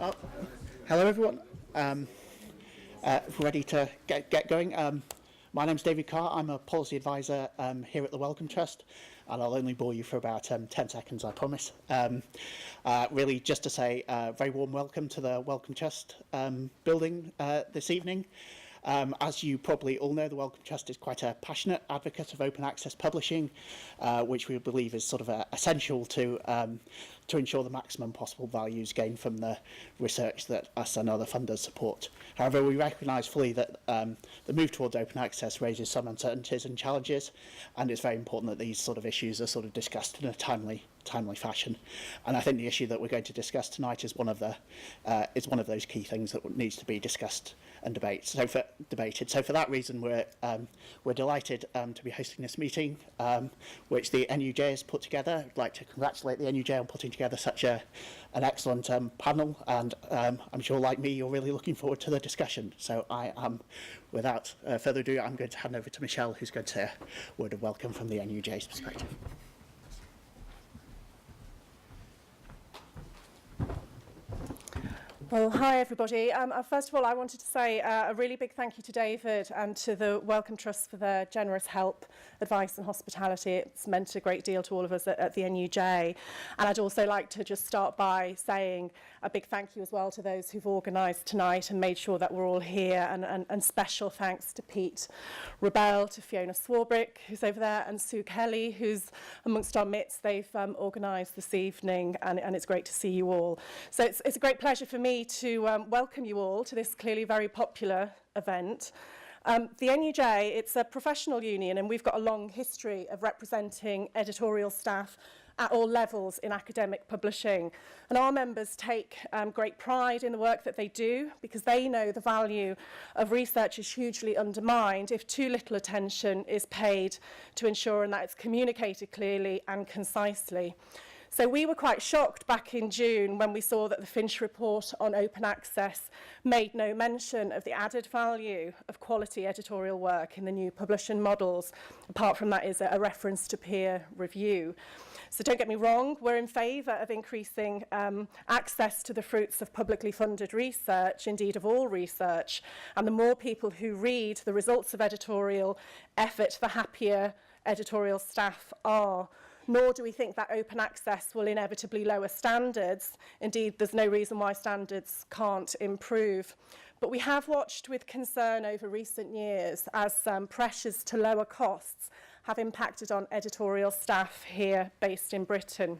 Oh, hello, everyone. Ready to get going? My name's David Carr. I'm a policy advisor here at the Wellcome Trust, and I'll only bore you for about 10 seconds, I promise. Really, just to say a very warm welcome to the Wellcome Trust building this evening. As you probably all know, the Wellcome Trust is quite a passionate advocate of open access publishing, which we believe is sort of essential to ensure the maximum possible value is gained from the research that us and other funders support. However, we recognise fully that the move towards open access raises some uncertainties and challenges, and it's very important that these sort of issues are sort of discussed in a timely fashion. And I think the issue that we're going to discuss tonight is one of those key things that needs to be discussed and debated. So for that reason, we're delighted to be hosting this meeting, which the NUJ has put together. I'd like to congratulate the NUJ on putting together such an excellent panel, and I'm sure, like me, you're really looking forward to the discussion. So I am, without further ado, I'm going to hand over to Michelle, who's going to say a word of welcome from the NUJ's perspective. Well, hi everybody. First of all, I wanted to say a really big thank you to David and to the Wellcome Trust for their generous help, advice and hospitality. It's meant a great deal to all of us at the NUJ. And I'd also like to just start by saying a big thank you as well to those who've organised tonight and made sure that we're all here, and special thanks to Pete Rebell, to Fiona Swarbrick, who's over there, and Sue Kelly, who's amongst our midst. They've organised this evening, and it's great to see you all. So it's a great pleasure for me to welcome you all to this clearly very popular event. The NUJ, it's a professional union, and we've got a long history of representing editorial staff at all levels in academic publishing. And our members take great pride in the work that they do, because they know the value of research is hugely undermined if too little attention is paid to ensuring that it's communicated clearly and concisely. So we were quite shocked back in June when we saw that the Finch report on open access made no mention of the added value of quality editorial work in the new publishing models. Apart from that is a reference to peer review. So don't get me wrong, we're in favour of increasing access to the fruits of publicly funded research, indeed of all research. And the more people who read the results of editorial effort, the happier editorial staff are. Nor do we think that open access will inevitably lower standards. Indeed, there's no reason why standards can't improve. But we have watched with concern over recent years as pressures to lower costs have impacted on editorial staff here based in Britain.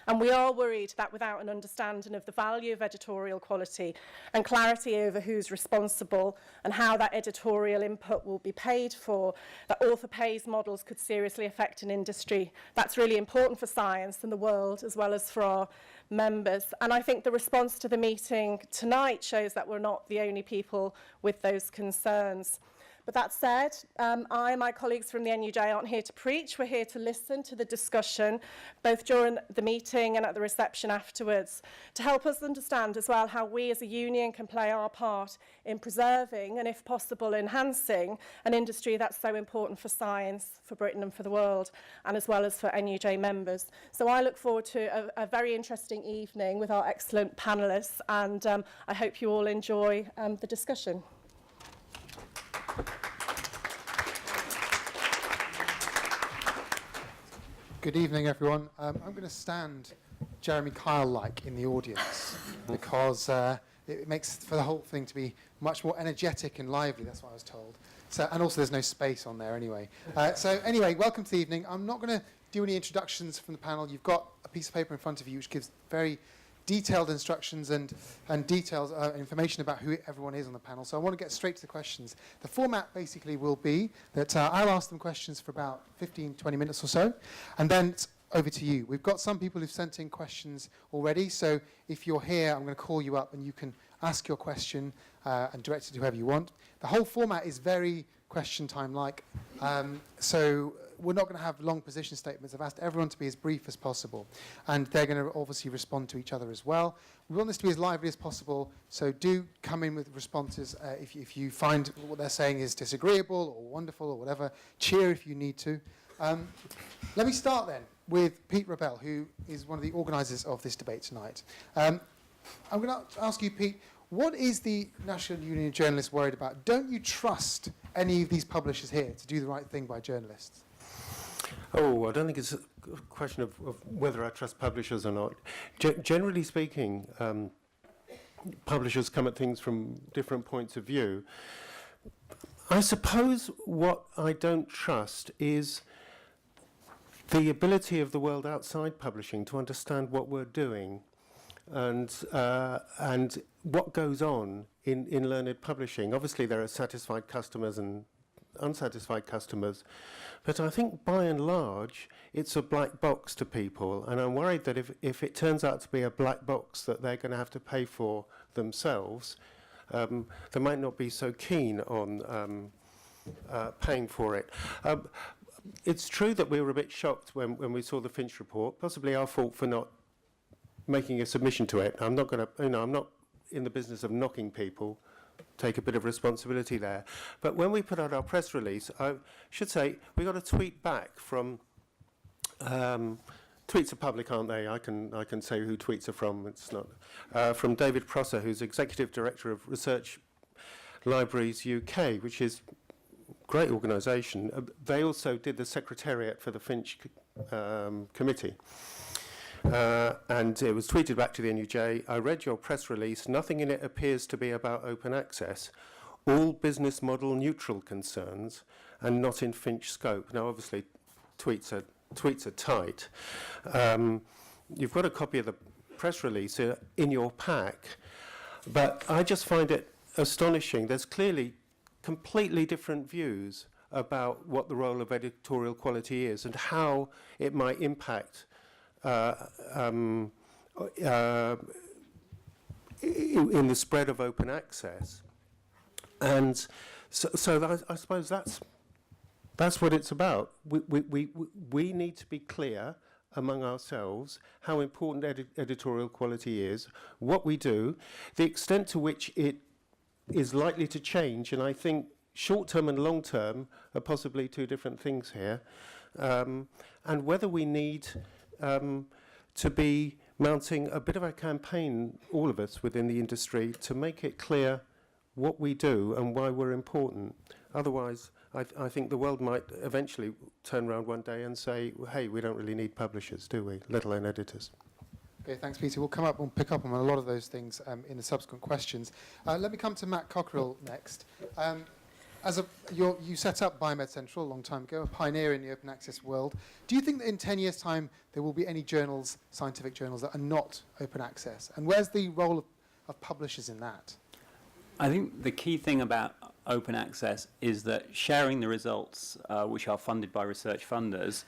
And we are worried that without an understanding of the value of editorial quality and clarity over who's responsible and how that editorial input will be paid for, that author pays models could seriously affect an industry that's really important for science and the world, as well as for our members. And I think the response to the meeting tonight shows that we're not the only people with those concerns. But that said, I and my colleagues from the NUJ aren't here to preach. We're here to listen to the discussion, both during the meeting and at the reception afterwards, to help us understand as well how we as a union can play our part in preserving and, if possible, enhancing an industry that's so important for science, for Britain and for the world, and as well as for NUJ members. So I look forward to a very interesting evening with our excellent panellists, and I hope you all enjoy the discussion. Good evening, everyone. I'm going to stand Jeremy Kyle-like in the audience because it makes for the whole thing to be much more energetic and lively. That's what I was told. So, and also there's no space on there anyway. So anyway, welcome to the evening. I'm not going to do any introductions from the panel. You've got a piece of paper in front of you which gives very detailed instructions and details, information about who everyone is on the panel. So I want to get straight to the questions. The format basically will be that I'll ask them questions for about 15, 20 minutes or so, and then it's over to you. We've got some people who've sent in questions already, so if you're here, I'm going to call you up and you can ask your question and direct it to whoever you want. The whole format is very question time-like, so we're not going to have long position statements. I've asked everyone to be as brief as possible, and they're going to obviously respond to each other as well. We want this to be as lively as possible, so do come in with responses if you find what they're saying is disagreeable or wonderful or whatever. Cheer if you need to. Let me start then with Pete Rebell, who is one of the organisers of this debate tonight. I'm going to ask you, Pete, what is the National Union of Journalists worried about? Don't you trust any of these publishers here to do the right thing by journalists? Oh, I don't think it's a question of whether I trust publishers or not. Generally speaking, publishers come at things from different points of view. I suppose what I don't trust is the ability of the world outside publishing to understand what we're doing and what goes on in learned publishing. Obviously, there are satisfied customers and unsatisfied customers, but I think by and large it's a black box to people, and I'm worried that if it turns out to be a black box that they're going to have to pay for themselves, they might not be so keen on paying for it. It's true that we were a bit shocked when we saw the Finch report, possibly our fault for not making a submission to it. I'm not going to, I'm not in the business of knocking people, take a bit of responsibility there. But when we put out our press release, I should say we got a tweet back from, tweets are public, aren't they? I can say who tweets are from. It's not from David Prosser, who's Executive Director of Research Libraries UK, which is a great organisation. They also did the secretariat for the Finch committee. And it was tweeted back to the NUJ, I read your press release, nothing in it appears to be about open access, all business model neutral concerns and not in Finch scope. Now obviously tweets are tight. You've got a copy of the press release in your pack, but I just find it astonishing. There's clearly completely different views about what the role of editorial quality is and how it might impact in the spread of open access, and so I suppose that's what it's about. We need to be clear among ourselves how important editorial quality is, what we do, the extent to which it is likely to change, and I think short-term and long-term are possibly two different things here, and whether we need to be mounting a bit of a campaign, all of us within the industry, to make it clear what we do and why we're important. Otherwise, I think the world might eventually turn around one day and say, well, hey, we don't really need publishers, do we, let alone editors. Okay, thanks, Peter. We'll come up and pick up on a lot of those things in the subsequent questions. Let me come to Matt Cockerill next. You set up Biomed Central a long time ago, a pioneer in the open access world. Do you think that in 10 years' time there will be any journals, scientific journals, that are not open access? And where's the role of publishers in that? I think the key thing about open access is that sharing the results, which are funded by research funders,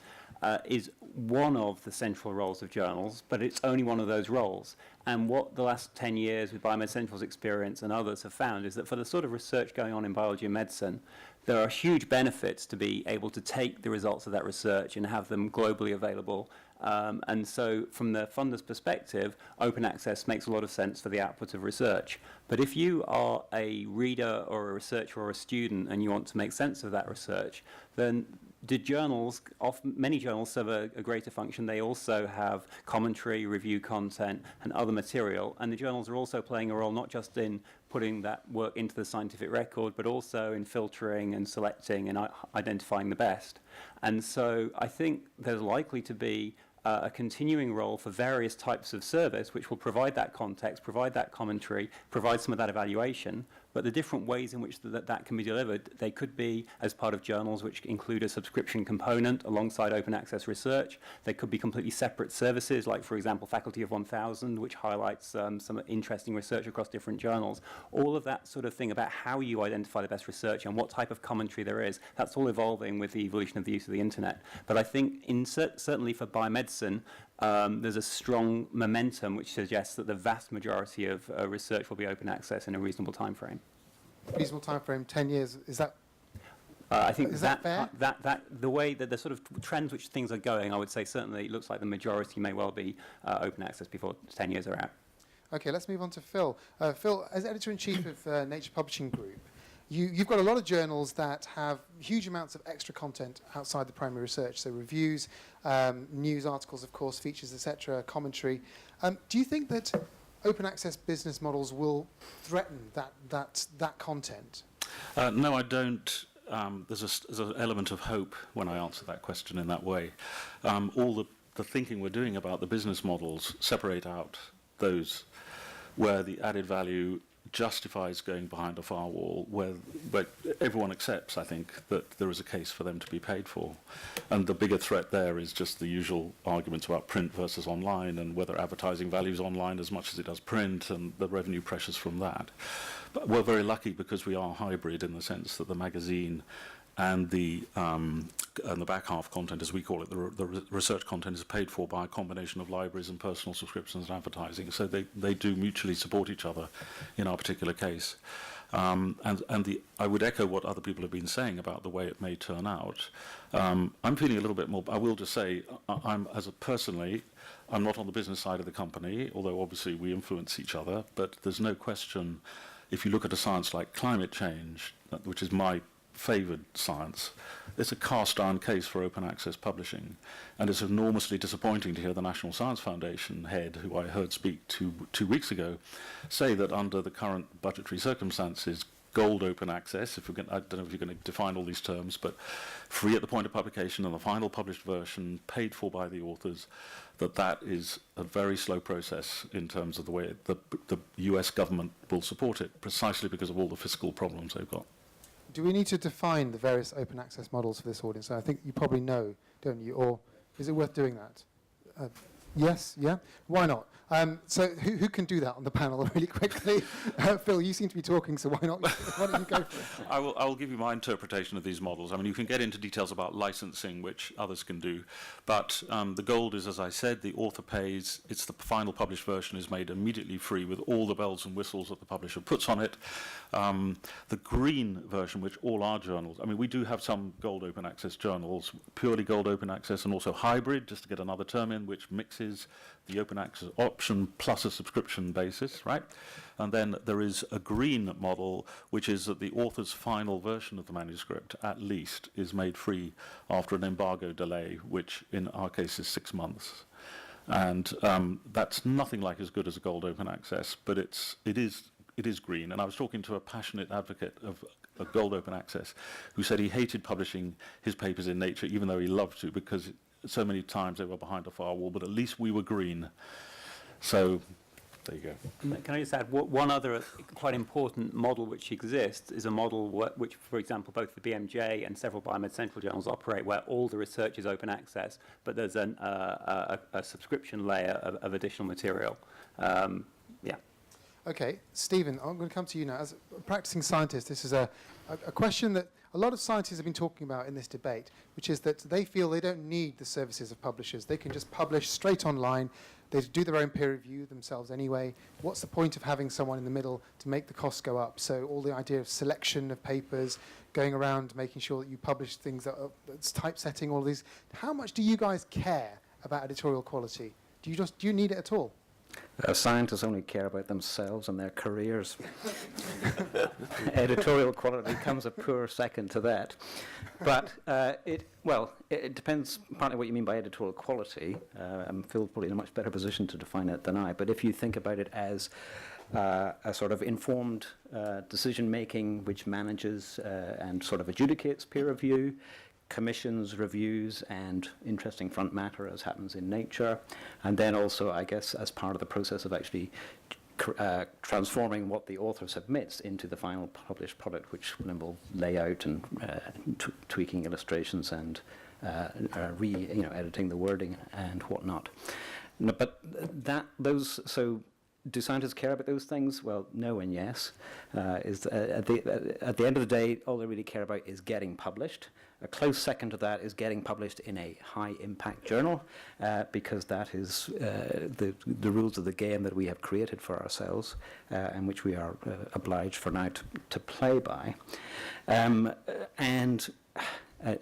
is one of the central roles of journals, but it's only one of those roles. And what the last 10 years with Biomed Central's experience and others have found is that for the sort of research going on in biology and medicine, there are huge benefits to be able to take the results of that research and have them globally available. And so from the funder's perspective, open access makes a lot of sense for the output of research. But if you are a reader or a researcher or a student and you want to make sense of that research, then the journals, many journals serve a greater function. They also have commentary, review content, and other material. And the journals are also playing a role not just in putting that work into the scientific record, but also in filtering and selecting and identifying the best. And so I think there's likely to be a continuing role for various types of service which will provide that context, provide that commentary, provide some of that evaluation, but the different ways in which that can be delivered, they could be as part of journals which include a subscription component alongside open access research. They could be completely separate services, like, for example, Faculty of 1000, which highlights some interesting research across different journals. All of that sort of thing about how you identify the best research and what type of commentary there is, that's all evolving with the evolution of the use of the internet. But I think certainly for biomedicine, there's a strong momentum which suggests that the vast majority of research will be open access in a reasonable time frame. Reasonable time frame, 10 years, is that? I think is that fair? that the way that the sort of trends which things are going, I would say certainly it looks like the majority may well be open access before 10 years are out. Okay, let's move on to Phil. Phil, as editor-in-chief of Nature Publishing Group, you've got a lot of journals that have huge amounts of extra content outside the primary research, so reviews, news articles, of course, features, etc., commentary. Do you think that open access business models will threaten that content? No, I don't. There's an element of hope when I answer that question in that way. All the thinking we're doing about the business models separate out those where the added value justifies going behind a firewall, where everyone accepts, I think, that there is a case for them to be paid for. And the bigger threat there is just the usual arguments about print versus online and whether advertising values online as much as it does print and the revenue pressures from that. But we're very lucky because we are hybrid in the sense that the magazine and the back half content, as we call it, the research content, is paid for by a combination of libraries and personal subscriptions and advertising. So they do mutually support each other in our particular case. I would echo what other people have been saying about the way it may turn out. I'm feeling a little bit more. I will just say, personally, I'm not on the business side of the company, although obviously we influence each other. But there's no question, if you look at a science like climate change, which is my favoured science, it's a cast-iron case for open access publishing, and it's enormously disappointing to hear the National Science Foundation head, who I heard speak two weeks ago, say that under the current budgetary circumstances, gold open access, I don't know if you're going to define all these terms, but free at the point of publication and the final published version paid for by the authors, that is a very slow process in terms of the way the US government will support it, precisely because of all the fiscal problems they've got. Do we need to define the various open access models for this audience? I think you probably know, don't you? Or is it worth doing that? Yes? Yeah? Why not? So who can do that on the panel really quickly? Phil, you seem to be talking, so why don't you go for it? I will give you my interpretation of these models. I mean, you can get into details about licensing, which others can do. But the gold is, as I said, the author pays. It's the final published version is made immediately free with all the bells and whistles that the publisher puts on it. The green version, which all our journals, I mean, we do have some gold open access journals, purely gold open access, and also hybrid, just to get another term in, which mixes the open access option plus a subscription basis, right? And then there is a green model, which is that the author's final version of the manuscript, at least, is made free after an embargo delay, which in our case is 6 months. And that's nothing like as good as a gold open access, but it is green. And I was talking to a passionate advocate of a gold open access who said he hated publishing his papers in Nature, even though he loved to, because so many times they were behind a firewall, but at least we were green. So there you go. Can I just add, one other quite important model which exists is a model which, for example, both the BMJ and several Biomed Central journals operate, where all the research is open access, but there's a subscription layer of additional material. Yeah. Okay, Stephen, I'm going to come to you now. As a practicing scientist, this is a question that a lot of scientists have been talking about in this debate, which is that they feel they don't need the services of publishers. They can just publish straight online. They do their own peer review themselves anyway. What's the point of having someone in the middle to make the costs go up? So all the idea of selection of papers, going around making sure that you publish things that's typesetting, all of these. How much do you guys care about editorial quality? Do you need it at all? Scientists only care about themselves and their careers. Editorial quality comes a poor second to that. But it depends partly what you mean by editorial quality. Phil's probably in a much better position to define it than I. But if you think about it as a sort of informed decision-making which manages and sort of adjudicates peer review, commissions, reviews, and interesting front matter, as happens in Nature, and then also, I guess, as part of the process of actually transforming what the author submits into the final published product, which will involve layout and tweaking illustrations and editing the wording and whatnot. No, but so. Do scientists care about those things? Well, no and yes. At the end of the day, all they really care about is getting published. A close second to that is getting published in a high-impact journal, because that is the rules of the game that we have created for ourselves, and which we are obliged for now to play by.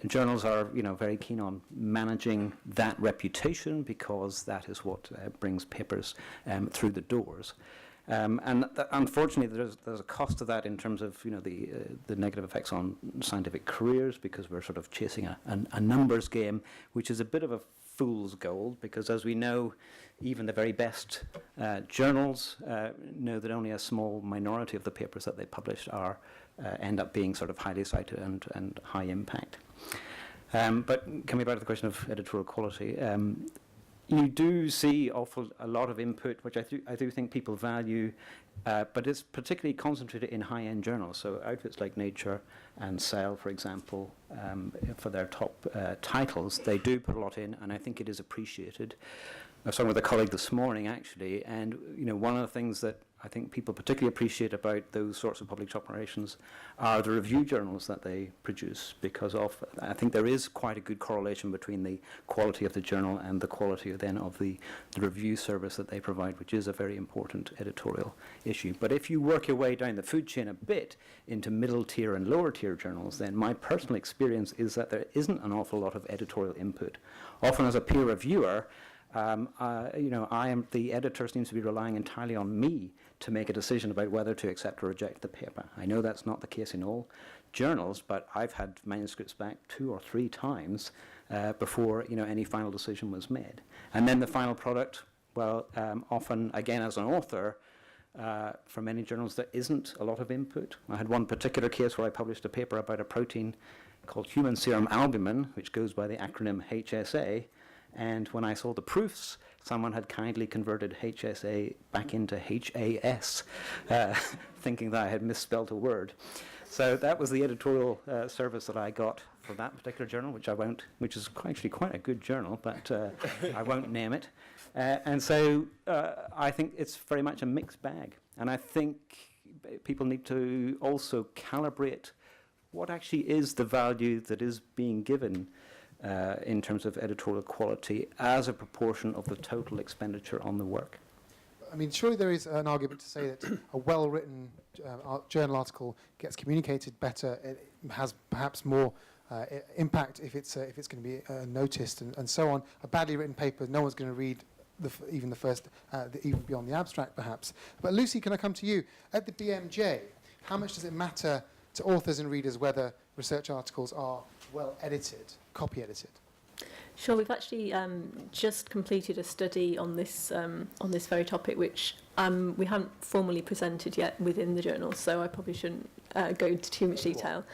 Journals are, very keen on managing that reputation, because that is what brings papers through the doors. Unfortunately, there's a cost to that in terms of the negative effects on scientific careers, because we're sort of chasing a numbers game, which is a bit of a fool's gold, because as we know, even the very best journals know that only a small minority of the papers that they publish are end up being sort of highly cited and high impact. But coming back to the question of editorial quality, you do see a lot of input, which I do think people value, but it's particularly concentrated in high-end journals. So outfits like Nature and Cell, for example, for their top titles, they do put a lot in, and I think it is appreciated. I was talking with a colleague this morning, actually, and one of the things that I think people particularly appreciate about those sorts of public operations are the review journals that they produce, because I think there is quite a good correlation between the quality of the journal and the quality then of the review service that they provide, which is a very important editorial issue. But if you work your way down the food chain a bit into middle tier and lower tier journals, then my personal experience is that there isn't an awful lot of editorial input. Often as a peer reviewer, the editor seems to be relying entirely on me to make a decision about whether to accept or reject the paper. I know that's not the case in all journals, but I've had manuscripts back 2 or 3 times before any final decision was made. And then the final product, often, again, as an author, for many journals, there isn't a lot of input. I had one particular case where I published a paper about a protein called human serum albumin, which goes by the acronym HSA, and when I saw the proofs, someone had kindly converted HSA back into HAS, thinking that I had misspelled a word. So that was the editorial service that I got for that particular journal, which is actually quite a good journal, but I won't name it. And so I think it's very much a mixed bag. And I think people need to also calibrate what actually is the value that is being given in terms of editorial quality as a proportion of the total expenditure on the work. I mean, surely there is an argument to say that a well-written journal article gets communicated better. It has perhaps more impact if it's going to be noticed and so on. A badly written paper, no one's going to read even beyond the abstract, perhaps. But Lucy, can I come to you? At the BMJ, how much does it matter to authors and readers whether research articles are well edited, copy edited? Sure, we've actually just completed a study on this very topic, which we haven't formally presented yet within the journal, so I probably shouldn't go into too much detail.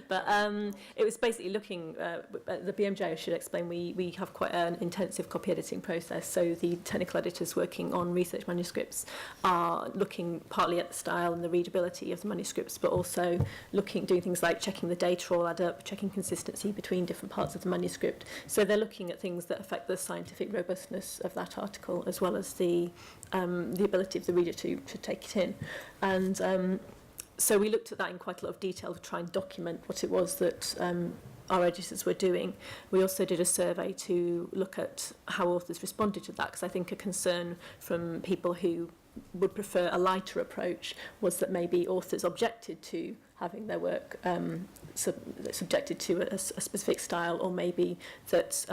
But it was basically looking at the BMJ. I should explain, we have quite an intensive copy editing process, so the technical editors working on research manuscripts are looking partly at the style and the readability of the manuscripts, but also doing things like checking the data all add up, checking consistency between different parts of the manuscript. So they're looking at things that affect the scientific robustness of that article, as well as the ability of the reader to take it in. And so we looked at that in quite a lot of detail to try and document what it was that our editors were doing. We also did a survey to look at how authors responded to that, because I think a concern from people who would prefer a lighter approach was that maybe authors objected to having their work subjected to a specific style, or maybe that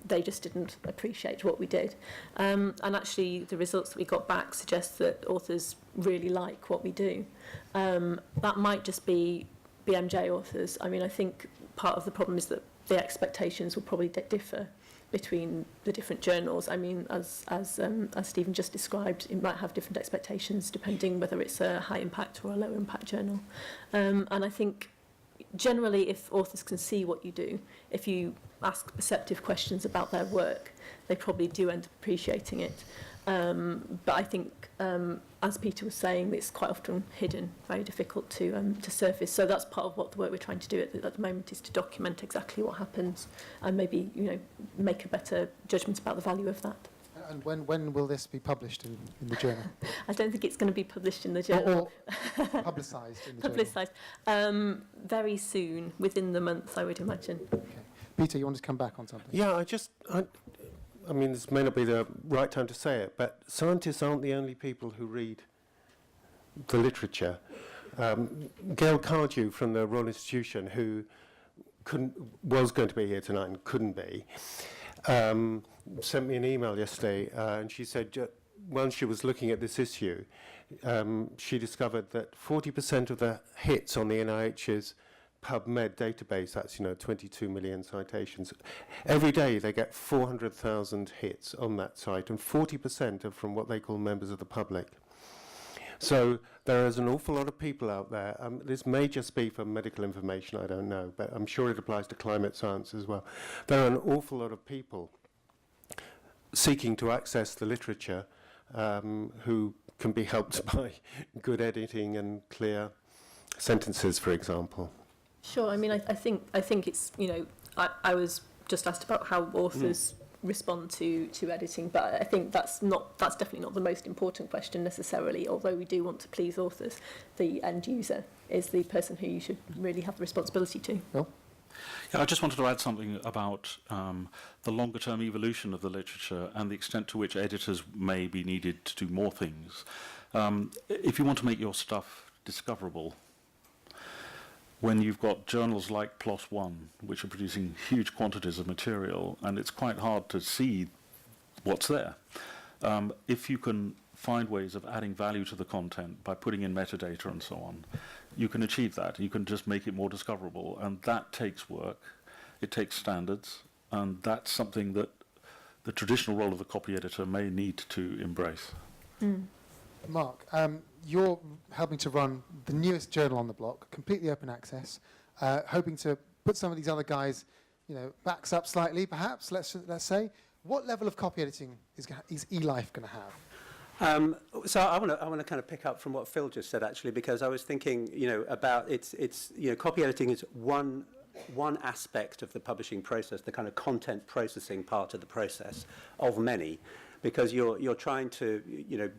they just didn't appreciate what we did. And actually the results that we got back suggest that authors really like what we do. That might just be BMJ authors. I mean, I think part of the problem is that the expectations will probably differ between the different journals. I mean, as Stephen just described, it might have different expectations depending whether it's a high impact or a low impact journal. And I think generally, if authors can see what you do, if you ask perceptive questions about their work, they probably do end up appreciating it. But I think, as Peter was saying, it's quite often hidden, very difficult to surface. So that's part of what the work we're trying to do at the moment, is to document exactly what happens and maybe make a better judgment about the value of that. And when will this be published in the journal? I don't think it's going to be published in the journal. Or publicised in the publicised. Very soon, within the month, I would imagine. Okay. Peter, you want to come back on something? Yeah, I mean, this may not be the right time to say it, but scientists aren't the only people who read the literature. Gail Cardew from the Royal Institution, who was going to be here tonight and couldn't be, sent me an email yesterday, and she said, when she was looking at this issue, she discovered that 40% of the hits on the NIH's PubMed database, that's 22 million citations. Every day they get 400,000 hits on that site, and 40% are from what they call members of the public. So there is an awful lot of people out there. This may just be for medical information, I don't know, but I'm sure it applies to climate science as well. There are an awful lot of people seeking to access the literature who can be helped by good editing and clear sentences, for example. Sure. I mean, I think it's, I was just asked about how authors respond to editing, but I think that's definitely not the most important question necessarily, although we do want to please authors. The end user is the person who you should really have the responsibility to. Bill? Yeah, I just wanted to add something about the longer-term evolution of the literature and the extent to which editors may be needed to do more things. If you want to make your stuff discoverable, when you've got journals like PLOS ONE, which are producing huge quantities of material, and it's quite hard to see what's there. If you can find ways of adding value to the content by putting in metadata and so on, you can achieve that. You can just make it more discoverable, and that takes work. It takes standards, and that's something that the traditional role of the copy editor may need to embrace. Mark, you're helping to run the newest journal on the block, completely open access, hoping to put some of these other guys, backs up slightly, perhaps. Let's say, what level of copy editing is eLife going to have? So I want to kind of pick up from what Phil just said, actually, because I was thinking, about it's copy editing is one aspect of the publishing process, the kind of content processing part of the process of many. Because you're trying to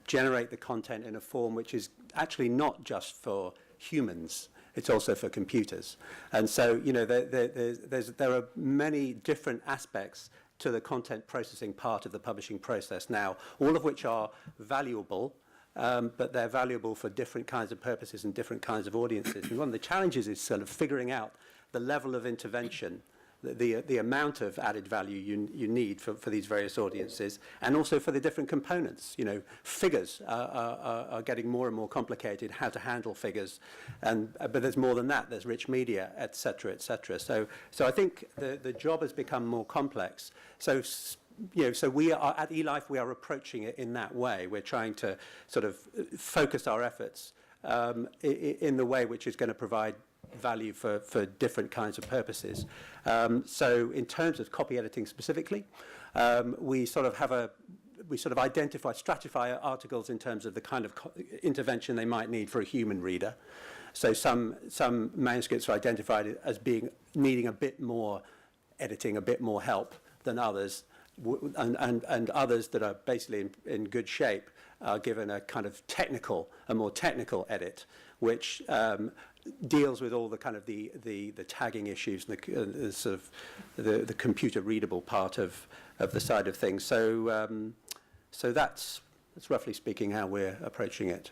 generate the content in a form which is actually not just for humans, it's also for computers. And so there are many different aspects to the content processing part of the publishing process now, all of which are valuable, but they're valuable for different kinds of purposes and different kinds of audiences. And one of the challenges is sort of figuring out the level of intervention, the amount of added value you need for these various audiences, and also for the different components. Figures are getting more and more complicated, how to handle figures, but there's more than that. There's rich media, et cetera, et cetera. So I think the job has become more complex. So we are at eLife, we are approaching it in that way. We're trying to sort of focus our efforts in the way which is going to provide value for different kinds of purposes. So in terms of copy editing specifically, we sort of stratify articles in terms of the kind of intervention they might need for a human reader. So some manuscripts are identified as needing a bit more editing, a bit more help than others, and others that are basically in good shape are given a kind of more technical edit, which deals with all the kind of the tagging issues and the sort of the computer readable part of the side of things. So that's roughly speaking how we're approaching it.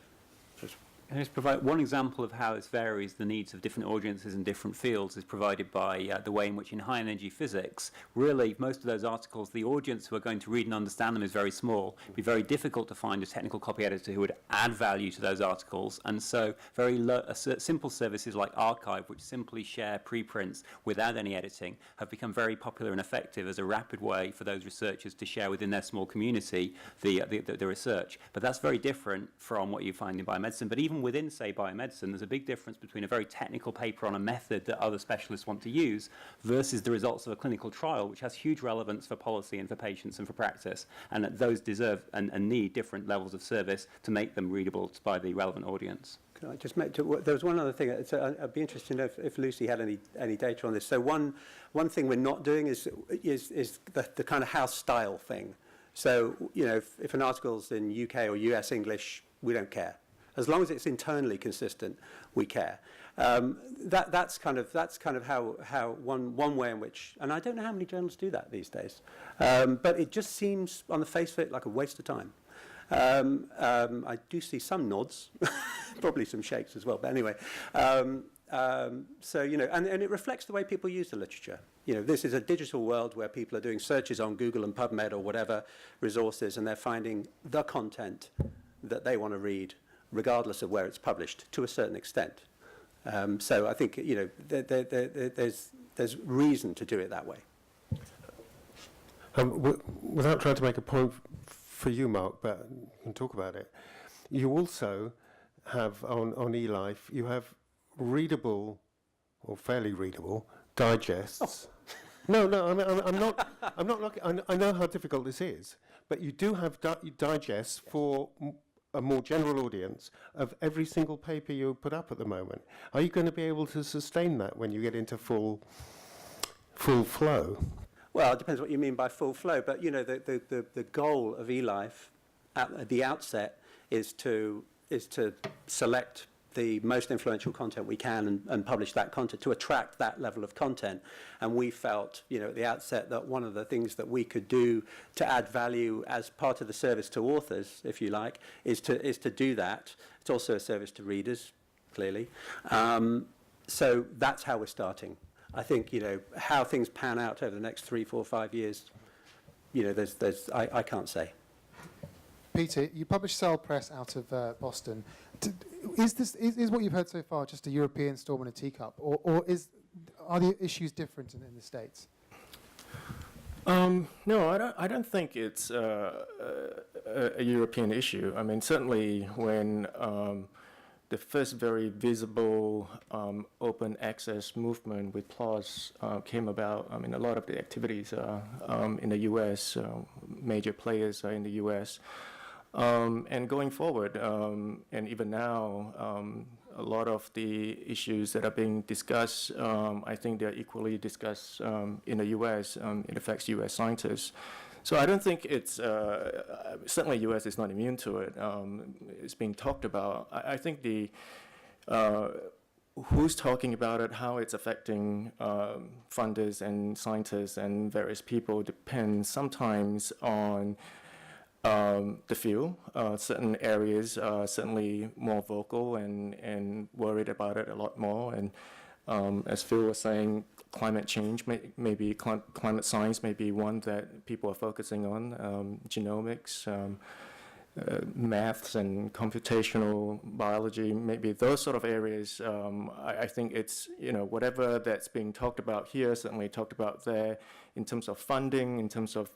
Can I just provide one example of how this varies the needs of different audiences in different fields is provided by the way in which in high energy physics, really most of those articles, the audience who are going to read and understand them is very small. It would be very difficult to find a technical copy editor who would add value to those articles, and so very simple services like Archive, which simply share preprints without any editing, have become very popular and effective as a rapid way for those researchers to share within their small community the research. But that's very different from what you find in biomedicine. But even within, say, biomedicine, there's a big difference between a very technical paper on a method that other specialists want to use versus the results of a clinical trial, which has huge relevance for policy and for patients and for practice, and that those deserve and need different levels of service to make them readable by the relevant audience. Can I just make, there was one other thing. I'd be interested to know if Lucy had any data on this. So one thing we're not doing is the kind of house style thing. So, if an article's in UK or US English, we don't care. As long as it's internally consistent, we care. That's kind of how one way in which, and I don't know how many journals do that these days, but it just seems on the face of it like a waste of time. I do see some nods, probably some shakes as well. But anyway, so and it reflects the way people use the literature. This is a digital world where people are doing searches on Google and PubMed or whatever resources, and they're finding the content that they want to read, regardless of where it's published, to a certain extent. So I think, there's reason to do it that way. Without trying to make a point for you, Mark, but you can talk about it. You also have on eLife, you have readable or fairly readable digests. No, I'm not looking. I know how difficult this is, but you do have digests for a more general audience of every single paper you put up at the moment. Are you going to be able to sustain that when you get into full flow? Well, it depends what you mean by full flow, but the goal of eLife at the outset is to select the most influential content we can and publish that content to attract that level of content. And we felt, at the outset that one of the things that we could do to add value as part of the service to authors, if you like, is to do that. It's also a service to readers, clearly. So that's how we're starting. I think, how things pan out over the next 3, 4, 5 years, I can't say. Peter, you publish Cell Press out of Boston. Is what you've heard so far just a European storm in a teacup, or are the issues different in the States? No, I don't think it's a European issue. I mean, certainly when the first very visible open access movement with PLOS came about, I mean, a lot of the activities are in the U.S., major players are in the U.S., and going forward, and even now, a lot of the issues that are being discussed, I think they're equally discussed in the U.S. It affects U.S. scientists. So I don't think it's, certainly U.S. is not immune to it. It's being talked about. I think who's talking about it, how it's affecting funders and scientists and various people depends sometimes on the field. Certain areas are certainly more vocal and worried about it a lot more. And as Phil was saying, climate change, maybe climate science may be one that people are focusing on, genomics, maths and computational biology, maybe those sort of areas. I think it's, whatever that's being talked about here, certainly talked about there in terms of funding, in terms of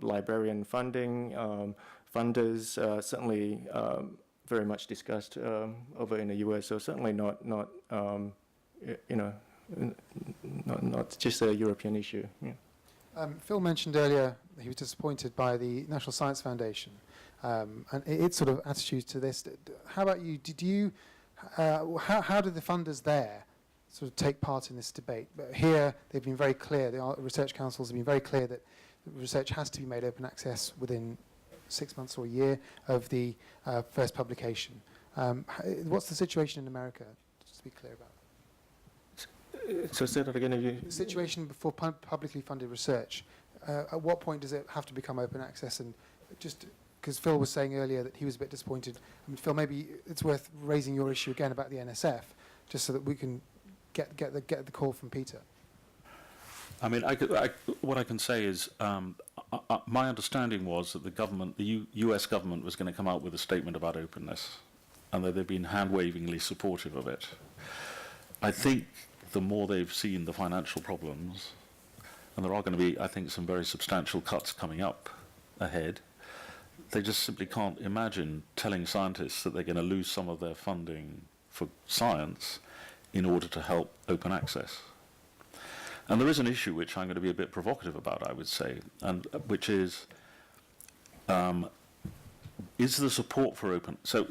librarian funding, funders, certainly very much discussed over in the US. So certainly not just a European issue. Yeah. Phil mentioned earlier that he was disappointed by the National Science Foundation and its sort of attitude to this. How about you? How did the funders there sort of take part in this debate? But here they've been very clear, the research councils have been very clear that research has to be made open access within 6 months or a year of the first publication. What's the situation in America, just to be clear about? So say that again. The situation before publicly funded research, at what point does it have to become open access? And just because Phil was saying earlier that he was a bit disappointed, I mean, Phil, maybe it's worth raising your issue again about the NSF, just so that we can get the call from Peter. I mean, what I can say is my understanding was that the US government was going to come out with a statement about openness, and that they've been hand-wavingly supportive of it. I think the more they've seen the financial problems, and there are going to be, I think, some very substantial cuts coming up ahead, they just simply can't imagine telling scientists that they're going to lose some of their funding for science in order to help open access. And there is an issue which I'm going to be a bit provocative about, I would say, and which is the support for open... So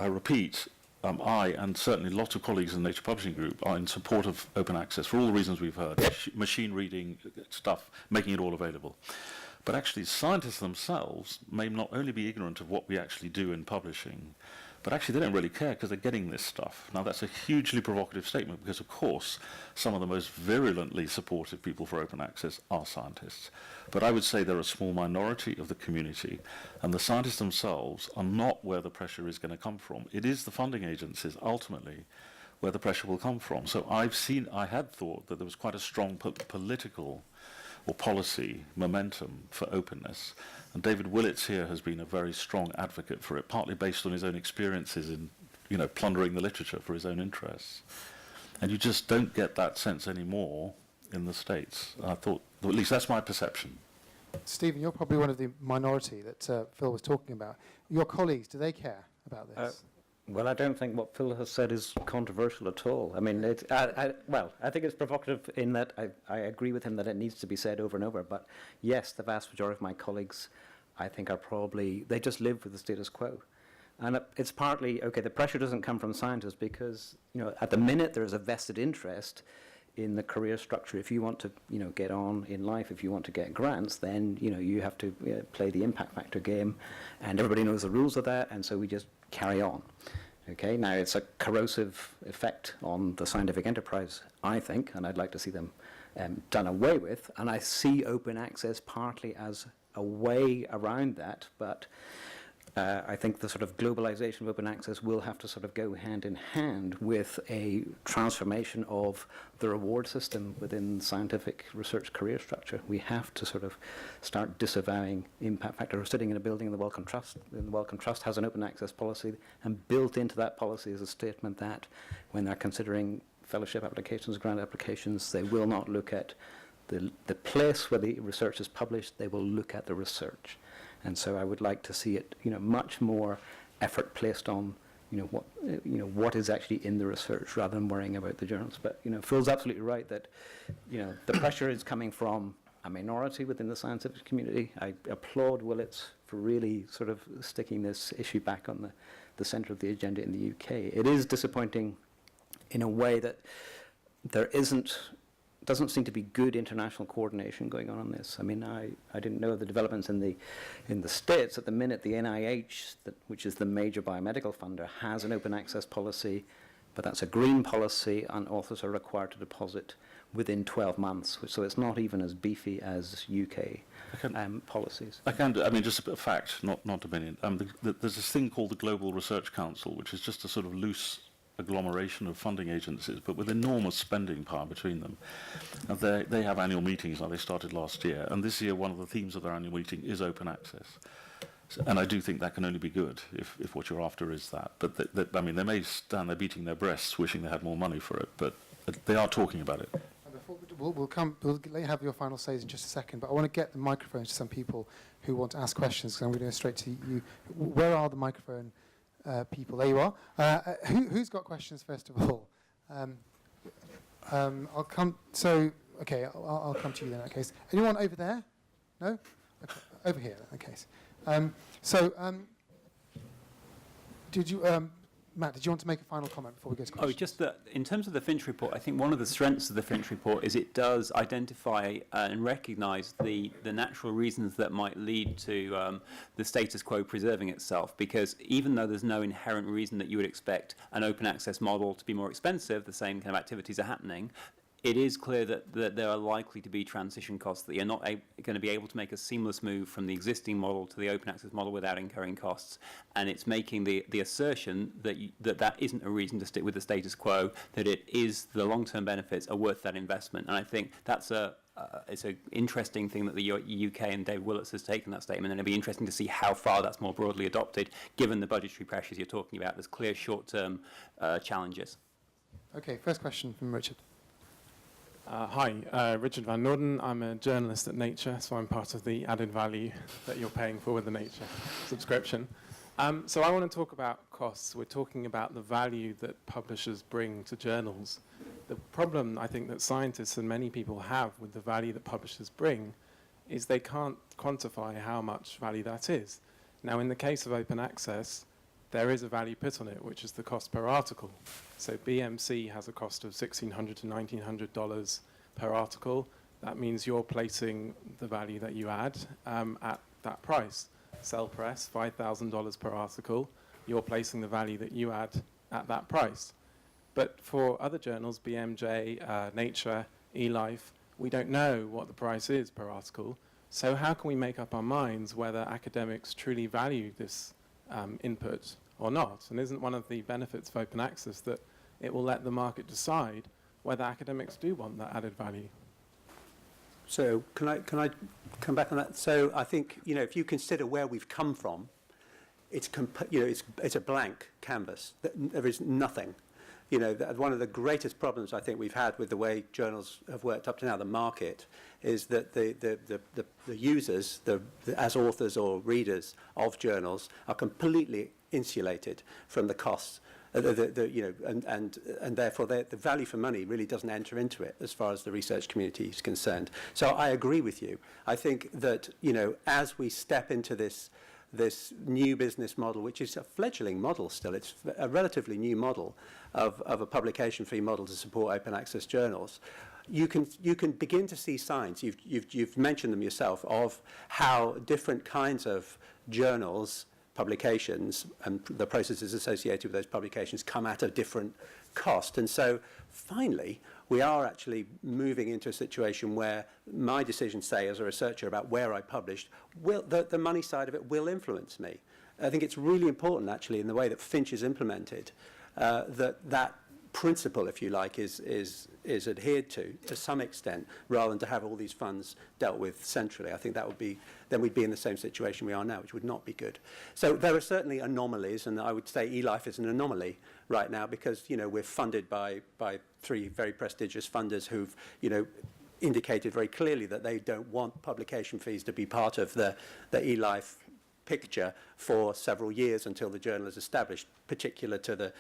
I repeat, I and certainly lots of colleagues in the Nature Publishing Group are in support of open access for all the reasons we've heard, machine reading stuff, making it all available. But actually scientists themselves may not only be ignorant of what we actually do in publishing, but actually they don't really care because they're getting this stuff. Now that's a hugely provocative statement because of course some of the most virulently supportive people for open access are scientists. But I would say they're a small minority of the community, and the scientists themselves are not where the pressure is going to come from. It is the funding agencies ultimately where the pressure will come from. So I had thought that there was quite a strong political or policy momentum for openness. And David Willits here has been a very strong advocate for it, partly based on his own experiences in plundering the literature for his own interests. And you just don't get that sense anymore in the States. I thought, at least that's my perception. Stephen, you're probably one of the minority that Phil was talking about. Your colleagues, do they care about this? Well, I don't think what Phil has said is controversial at all. I mean, I think it's provocative in that I agree with him that it needs to be said over and over. But yes, the vast majority of my colleagues, I think, are probably, they just live with the status quo. And it's partly, okay, the pressure doesn't come from scientists because, at the minute there is a vested interest in the career structure. If you want to, get on in life, if you want to get grants, then, you have to play the impact factor game. And everybody knows the rules of that, and so we just carry on. Okay, now it's a corrosive effect on the scientific enterprise, I think, and I'd like to see them done away with. And I see open access partly as a way around that, but I think the sort of globalization of open access will have to sort of go hand in hand with a transformation of the reward system within scientific research career structure. We have to sort of start disavowing impact factor. We're sitting in a building in the Wellcome Trust, and the Wellcome Trust has an open access policy, and built into that policy is a statement that when they're considering fellowship applications, grant applications, they will not look at the place where the research is published, they will look at the research. And so I would like to see it, much more effort placed on, what is actually in the research rather than worrying about the journals. But, Phil's absolutely right that, the pressure is coming from a minority within the scientific community. I applaud Willits for really sort of sticking this issue back on the centre of the agenda in the UK. It is disappointing in a way that there doesn't seem to be good international coordination going on this. I mean, I didn't know the developments in the States. At the minute, the NIH, which is the major biomedical funder, has an open access policy, but that's a green policy, and authors are required to deposit within 12 months. So it's not even as beefy as UK policies. Just a fact, not opinion. There's this thing called the Global Research Council, which is just a sort of loose agglomeration of funding agencies, but with enormous spending power between them. And they have annual meetings, like they started last year, and this year one of the themes of their annual meeting is open access. And I do think that can only be good if what you're after is that. But they may stand there beating their breasts, wishing they had more money for it, but they are talking about it. We'll let you have your final say in just a second, but I want to get the microphones to some people who want to ask questions, because I'm going to go straight to you. Where are the microphone people? There you are. Who's got questions first of all? I'll come. So, okay, I'll come to you then in that case. Anyone over there? No? Okay, over here in that case. Did you, Matt, did you want to make a final comment before we go to questions? Just that in terms of the Finch report, I think one of the strengths of the Finch report is it does identify and recognise the natural reasons that might lead to the status quo preserving itself, because even though there's no inherent reason that you would expect an open access model to be more expensive, the same kind of activities are happening, it is clear that there are likely to be transition costs, that you're not going to be able to make a seamless move from the existing model to the open access model without incurring costs. And it's making the assertion that isn't a reason to stick with the status quo, that it is the long-term benefits are worth that investment. And I think that's it's an interesting thing that the UK and David Willits has taken that statement, and it'll be interesting to see how far that's more broadly adopted, given the budgetary pressures you're talking about. There's clear short-term challenges. Okay, first question from Richard. Hi, Richard Van Norden. I'm a journalist at Nature, so I'm part of the added value that you're paying for with the Nature subscription. So I want to talk about costs. We're talking about the value that publishers bring to journals. The problem, I think, that scientists and many people have with the value that publishers bring is they can't quantify how much value that is. Now, in the case of open access, there is a value put on it, which is the cost per article. So BMC has a cost of $1,600 to $1,900 per article. That means you're placing the value that you add at that price. Cell Press, $5,000 per article. You're placing the value that you add at that price. But for other journals, BMJ, Nature, eLife, we don't know what the price is per article. So how can we make up our minds whether academics truly value this input or not? And isn't one of the benefits of open access that it will let the market decide whether academics do want that added value? So can I come back on that? So I think, if you consider where we've come from, it's a blank canvas. There is nothing. One of the greatest problems I think we've had with the way journals have worked up to now, the market, is that the users, as authors or readers of journals, are completely insulated from the costs. And therefore the value for money really doesn't enter into it as far as the research community is concerned. So I agree with you. I think that as we step into this new business model, which is a fledgling model still, it's a relatively new model of a publication fee model to support open access journals. You can begin to see signs. You've mentioned them yourself of how different kinds of journals, publications, and the processes associated with those publications come at a different cost. And so finally, we are actually moving into a situation where my decision, say, as a researcher about where I published, the money side of it will influence me. I think it's really important, actually, in the way that Finch is implemented, that principle, if you like, is adhered to some extent, rather than to have all these funds dealt with centrally. I think then we'd be in the same situation we are now, which would not be good. So there are certainly anomalies, and I would say eLife is an anomaly right now because we're funded by 3 very prestigious funders who've indicated very clearly that they don't want publication fees to be part of the eLife picture for several years until the journal is established, particular to the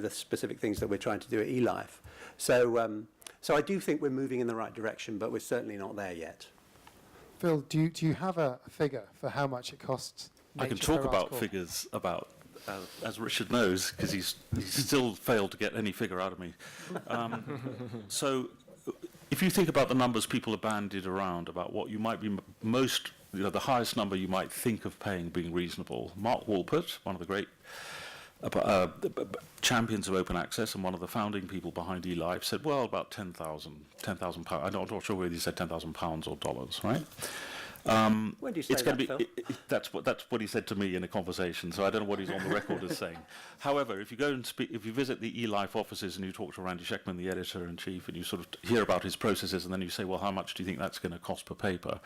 specific things that we're trying to do at eLife. So I do think we're moving in the right direction, but we're certainly not there yet. Phil, do you have a figure for how much it costs? I can talk about figures about, as Richard knows, because he's still failed to get any figure out of me. So if you think about the numbers people have bandied around about what you might be most, the highest number you might think of paying being reasonable, Mark Wolpert, one of the great champions of open access and one of the founding people behind eLife, said, well, about £10,000. I'm not sure whether he said £10,000 or dollars, right? When do you say it's that, Phil? That's what he said to me in a conversation, so I don't know what he's on the record as saying. However, if you go and if you visit the eLife offices and you talk to Randy Sheckman, the editor-in-chief, and you sort of hear about his processes, and then you say, well, how much do you think that's going to cost per paper?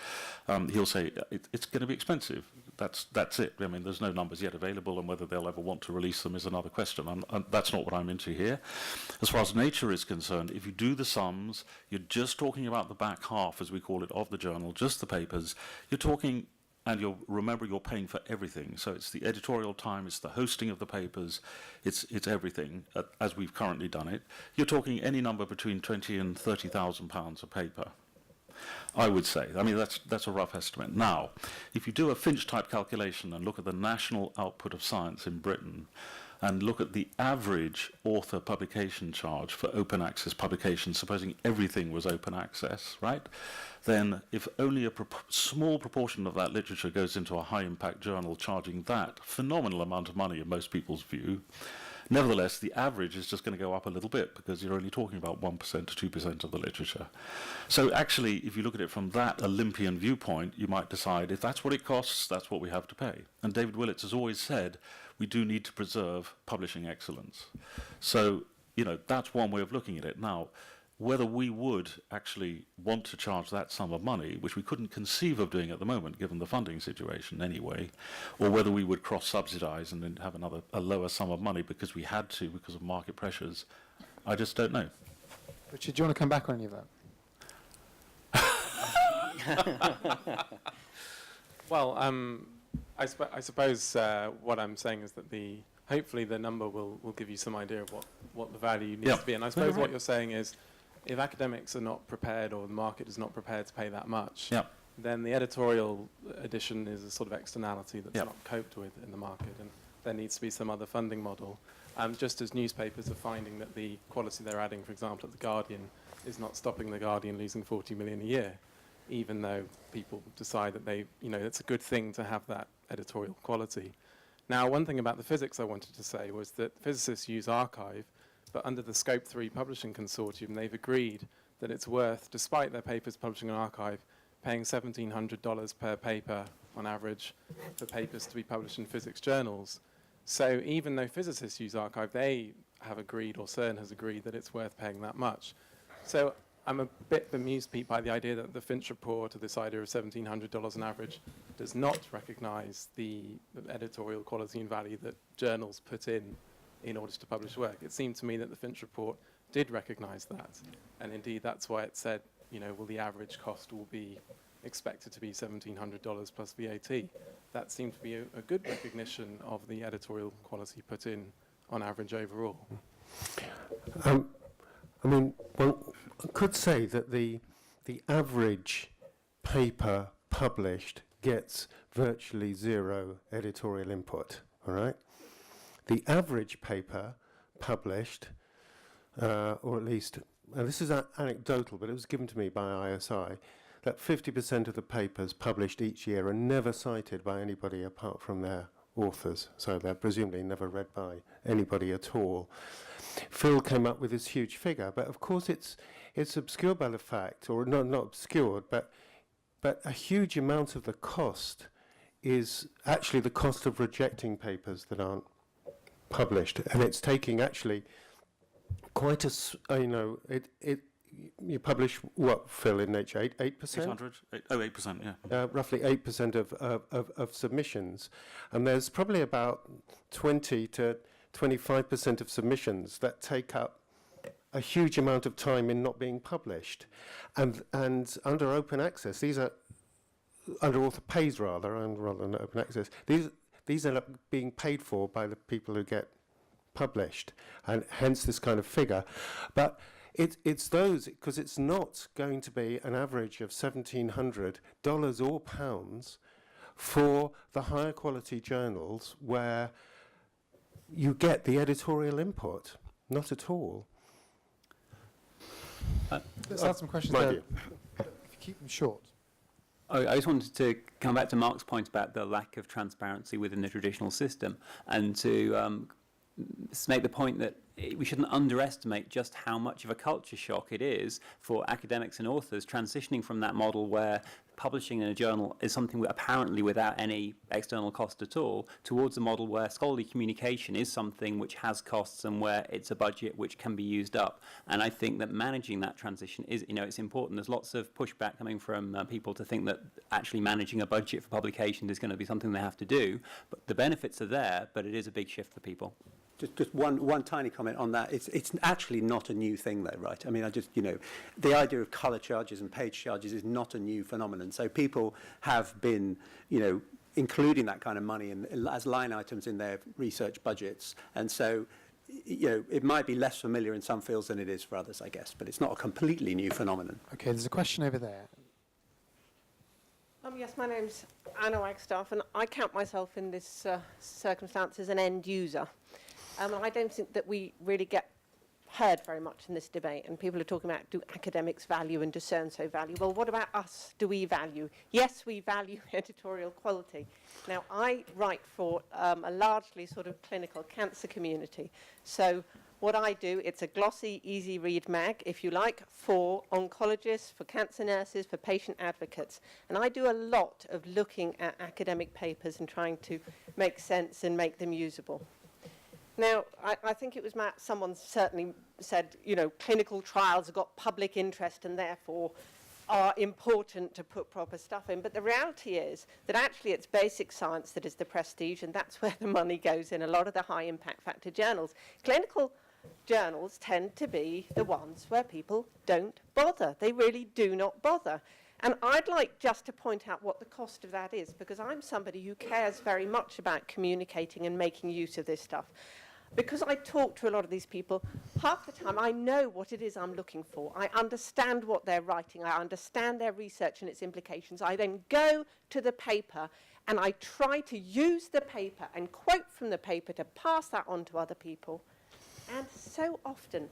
He'll say, it's going to be expensive. That's it. I mean, there's no numbers yet available, and whether they'll ever want to release them is another question. That's not what I'm into here. As far as Nature is concerned, if you do the sums, you're just talking about the back half, as we call it, of the journal, just the papers. You're talking, and remember, you're paying for everything. So it's the editorial time, it's the hosting of the papers, it's everything, as we've currently done it. You're talking any number between £20,000 and £30,000 a paper, I would say. I mean, that's a rough estimate. Now, if you do a Finch-type calculation and look at the national output of science in Britain, and look at the average author publication charge for open access publications, supposing everything was open access, right? Then if only a small proportion of that literature goes into a high-impact journal charging that phenomenal amount of money in most people's view, nevertheless, the average is just going to go up a little bit because you're only talking about 1% to 2% of the literature. So actually, if you look at it from that Olympian viewpoint, you might decide if that's what it costs, that's what we have to pay. And David Willits has always said, we do need to preserve publishing excellence. So, that's one way of looking at it. Now, whether we would actually want to charge that sum of money, which we couldn't conceive of doing at the moment, given the funding situation anyway, or whether we would cross-subsidize and then have a lower sum of money because we had to, because of market pressures, I just don't know. Richard, do you want to come back on any of that? Well, I suppose what I'm saying is that hopefully the number will give you some idea of what the value needs to be. And I suppose what you're saying is, if academics are not prepared or the market is not prepared to pay that much, then the editorial edition is a sort of externality that's not coped with in the market, and there needs to be some other funding model. Just as newspapers are finding that the quality they're adding, for example, at The Guardian, is not stopping The Guardian losing 40 million a year, even though people decide that it's a good thing to have that editorial quality. Now, one thing about the physics I wanted to say was that physicists use archive, but under the Scope 3 Publishing Consortium, they've agreed that it's worth, despite their papers publishing in archive, paying $1,700 per paper on average for papers to be published in physics journals. So even though physicists use archive, they have agreed, or CERN has agreed, that it's worth paying that much. So I'm a bit bemused, Pete, by the idea that the Finch report, or this idea of $1,700 on average, does not recognise the editorial quality and value that journals put in order to publish work. It seemed to me that the Finch report did recognise that, and indeed that's why it said, you know, well, the average cost will be expected to be $1,700 plus VAT. That seemed to be a good recognition of the editorial quality put in on average overall. I mean, one could say that the average paper published gets virtually zero editorial input, all right? The average paper published, or at least, and this is anecdotal, but it was given to me by ISI, that 50% of the papers published each year are never cited by anybody apart from their authors, so they're presumably never read by anybody at all. Phil came up with this huge figure, but of course it's obscured by the fact, or not obscured, but a huge amount of the cost is actually the cost of rejecting papers that aren't published, and it's taking actually quite you publish what, Phil, in Nature? 8%? 8%, yeah. Roughly 8% of submissions, and there's probably about 20 to 25% of submissions that take up a huge amount of time in not being published, and under open access, these are under author pays rather than open access. These end up being paid for by the people who get published, and hence this kind of figure, but. It's those, because it's not going to be an average of $1,700 or pounds for the higher quality journals where you get the editorial input. Not at all. Let's add some questions there. If you keep them short. I just wanted to come back to Mark's point about the lack of transparency within the traditional system, and to make the point that we shouldn't underestimate just how much of a culture shock it is for academics and authors transitioning from that model where publishing in a journal is something apparently without any external cost at all, towards a model where scholarly communication is something which has costs and where it's a budget which can be used up. And I think that managing that transition is, it's important. There's lots of pushback coming from people to think that actually managing a budget for publication is going to be something they have to do. But the benefits are there, but it is a big shift for people. Just one tiny comment on that. It's actually not a new thing, though, right? I mean, the idea of colour charges and page charges is not a new phenomenon. So people have been, including that kind of money as line items in their research budgets. And so, it might be less familiar in some fields than it is for others, I guess. But it's not a completely new phenomenon. Okay, there's a question over there. Yes, my name's Anna Wagstaff, and I count myself in this circumstance as an end user. I don't think that we really get heard very much in this debate, and people are talking about, do academics value and discern so value? Well, what about us? Do we value? Yes, we value editorial quality. Now, I write for a largely sort of clinical cancer community. So what I do, it's a glossy, easy read mag, if you like, for oncologists, for cancer nurses, for patient advocates. And I do a lot of looking at academic papers and trying to make sense and make them usable. Now, I think it was Matt, someone certainly said, clinical trials have got public interest and therefore are important to put proper stuff in. But the reality is that actually it's basic science that is the prestige, and that's where the money goes in a lot of the high impact factor journals. Clinical journals tend to be the ones where people don't bother. They really do not bother. And I'd like just to point out what the cost of that is, because I'm somebody who cares very much about communicating and making use of this stuff. Because I talk to a lot of these people, half the time I know what it is I'm looking for. I understand what they're writing. I understand their research and its implications. I then go to the paper and I try to use the paper and quote from the paper to pass that on to other people. And so often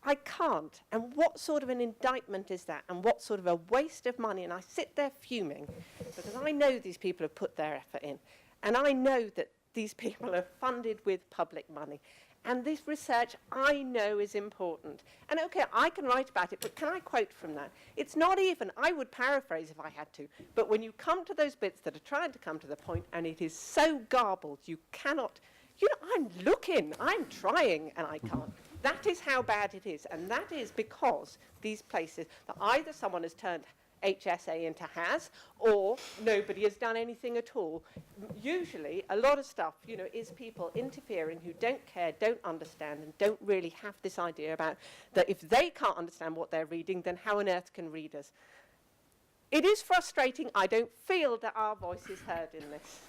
I can't. And what sort of an indictment is that? And what sort of a waste of money? And I sit there fuming because I know these people have put their effort in. And I know that these people are funded with public money. And this research I know is important. And okay, I can write about it, but can I quote from that? It's not even, I would paraphrase if I had to, but when you come to those bits that are trying to come to the point and it is so garbled, you cannot, I'm looking, I'm trying, and I can't. That is how bad it is, and that is because these places, that either someone has turned HSA into HAS, or nobody has done anything at all. Usually, a lot of stuff, you know, is people interfering who don't care, don't understand, and don't really have this idea about that if they can't understand what they're reading, then how on earth can readers? It is frustrating. I don't feel that our voice is heard in this.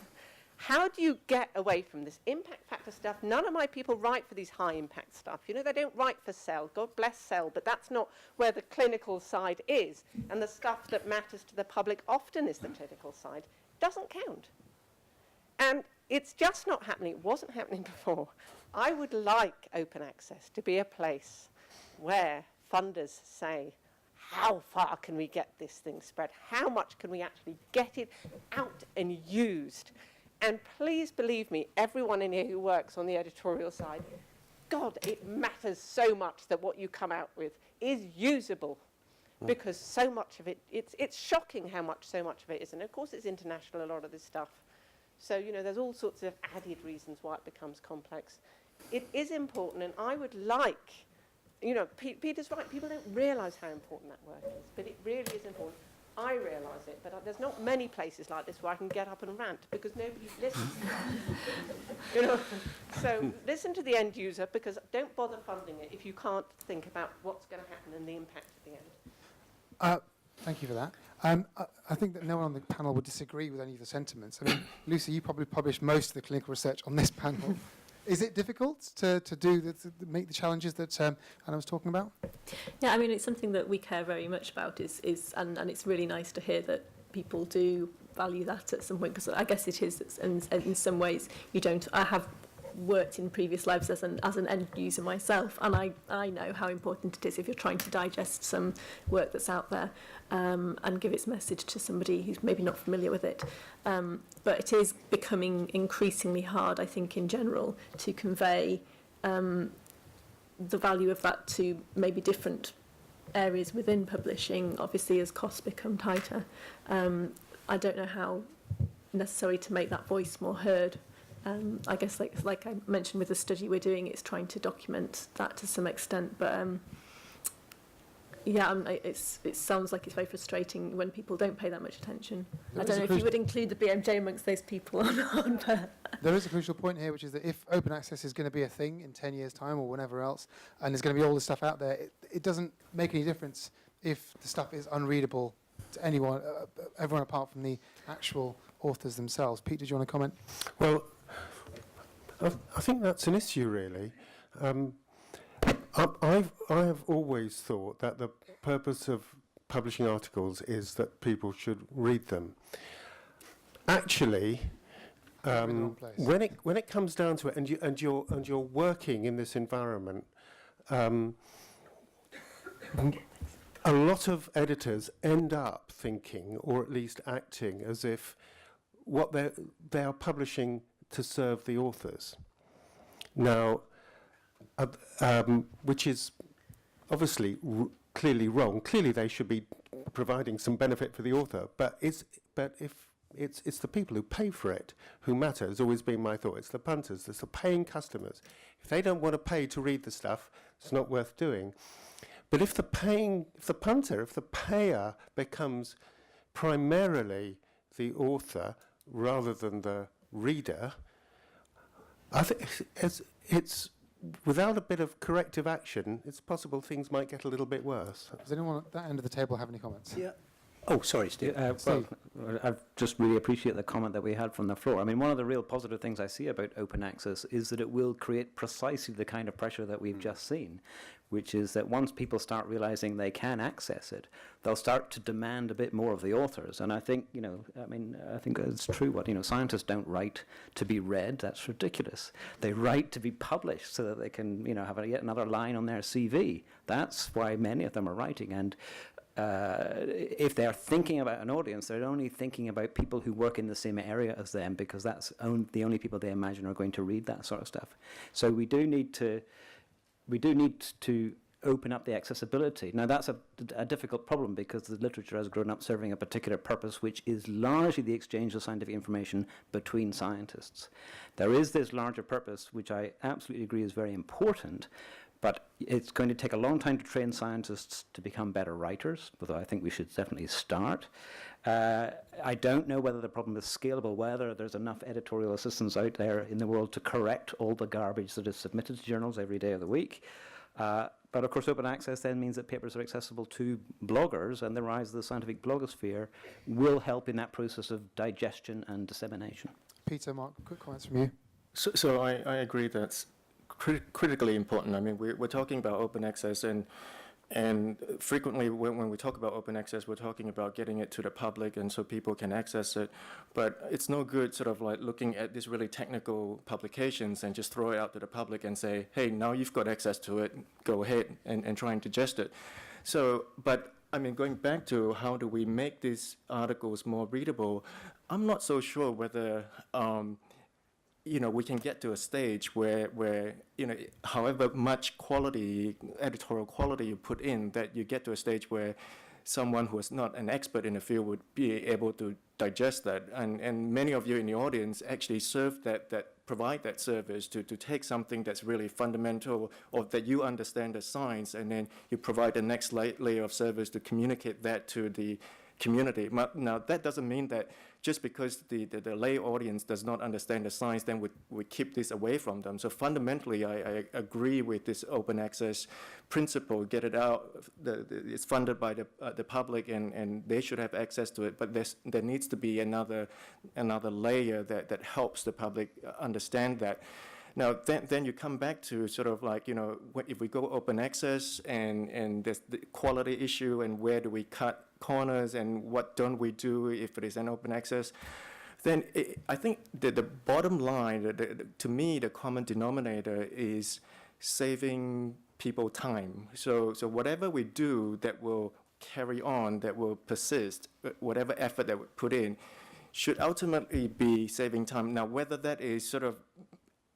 How do you get away from this impact factor stuff? None of my people write for these high impact stuff. You know, they don't write for Cell. God bless Cell, but that's not where the clinical side is. And the stuff that matters to the public often is the clinical side. It doesn't count. And it's just not happening. It wasn't happening before. I would like open access to be a place where funders say, how far can we get this thing spread? How much can we actually get it out and used? And please believe me, everyone in here who works on the editorial side, God, it matters so much that what you come out with is usable, because so much of it, it's shocking how much so much of it is. And of course it's international, a lot of this stuff. So, you know, there's all sorts of added reasons why it becomes complex. It is important, and I would like, you know, Peter's right, people don't realise how important that work is, but it really is important. I realise it, but there's not many places like this where I can get up and rant because nobody listens. You know, so listen to the end user, because don't bother funding it if you can't think about what's going to happen and the impact at the end. Thank you for that. I think that no one on the panel would disagree with any of the sentiments. I mean, Lucy, you probably published most of the clinical research on this panel. Is it difficult to make the challenges that Anna was talking about? Yeah, I mean, it's something that we care very much about, and it's really nice to hear that people do value that at some point, because I guess it is, in some ways, you don't. I have worked in previous lives as an end user myself, and I know how important it is if you're trying to digest some work that's out there and give its message to somebody who's maybe not familiar with it. But it is becoming increasingly hard, I think, in general, to convey the value of that to maybe different areas within publishing, obviously, as costs become tighter. I don't know how necessary to make that voice more heard. I guess, like I mentioned with the study we're doing, it's trying to document that to some extent. But yeah, it sounds like it's very frustrating when people don't pay that much attention. I don't know if you would include the BMJ amongst those people or not. But there is a crucial point here, which is that if open access is going to be a thing in 10 years' time or whenever else, and there's going to be all this stuff out there, it doesn't make any difference if the stuff is unreadable to anyone, everyone apart from the actual authors themselves. Pete, did you want to comment? Well, I think that's an issue, really. I have always thought that the purpose of publishing articles is that people should read them. Actually, when it comes down to it, and you're working in this environment, a lot of editors end up thinking, or at least acting, as if what they are publishing to serve the authors. Now, which is obviously clearly wrong. Clearly, they should be providing some benefit for the author. But if it's the people who pay for it who matter. Has always been my thought. It's the punters. It's the paying customers. If they don't want to pay to read the stuff, it's not worth doing. But if the payer becomes primarily the author rather than the reader, I think it's without a bit of corrective action, it's possible things might get a little bit worse. Does anyone at that end of the table have any comments? Yeah. Oh, sorry, Steve. Well, I just really appreciate the comment that we had from the floor. I mean, one of the real positive things I see about open access is that it will create precisely the kind of pressure that we've just seen, which is that once people start realizing they can access it, they'll start to demand a bit more of the authors. And I think, I think it's true what, scientists don't write to be read. That's ridiculous. They write to be published so that they can, have yet another line on their CV. That's why many of them are writing. And if they're thinking about an audience, they're only thinking about people who work in the same area as them, because that's the only people they imagine are going to read that sort of stuff. So we do need to open up the accessibility. Now, that's a difficult problem because the literature has grown up serving a particular purpose, which is largely the exchange of scientific information between scientists. There is this larger purpose, which I absolutely agree is very important, But it's going to take a long time to train scientists to become better writers, although I think we should definitely start. I don't know whether the problem is scalable, whether there's enough editorial assistants out there in the world to correct all the garbage that is submitted to journals every day of the week. But of course, open access then means that papers are accessible to bloggers, and the rise of the scientific blogosphere will help in that process of digestion and dissemination. Peter, Mark, quick comments from you. So I agree that's critically important. I mean, we're talking about open access, and frequently when we talk about open access, we're talking about getting it to the public and so people can access it. But it's no good sort of like looking at these really technical publications and just throw it out to the public and say, hey, now you've got access to it, go ahead and try and digest it. So, but I mean, going back to how do we make these articles more readable, I'm not so sure whether we can get to a stage where however much quality, editorial quality you put in, that you get to a stage where someone who is not an expert in the field would be able to digest that. And many of you in the audience actually serve provide that service to take something that's really fundamental or that you understand the science, and then you provide the next layer of service to communicate that to the community. Now, that doesn't mean that just because the lay audience does not understand the science, then we keep this away from them. So fundamentally, I agree with this open access principle, get it out, it's funded by the public, and they should have access to it, but there needs to be another layer that helps the public understand that. Now, then you come back to sort of like, if we go open access and there's the quality issue and where do we cut corners and what don't we do if it is an open access, then I think the bottom line, to me, the common denominator is saving people time. So whatever we do that will carry on, that will persist, whatever effort that we put in, should ultimately be saving time. Now, whether that is sort of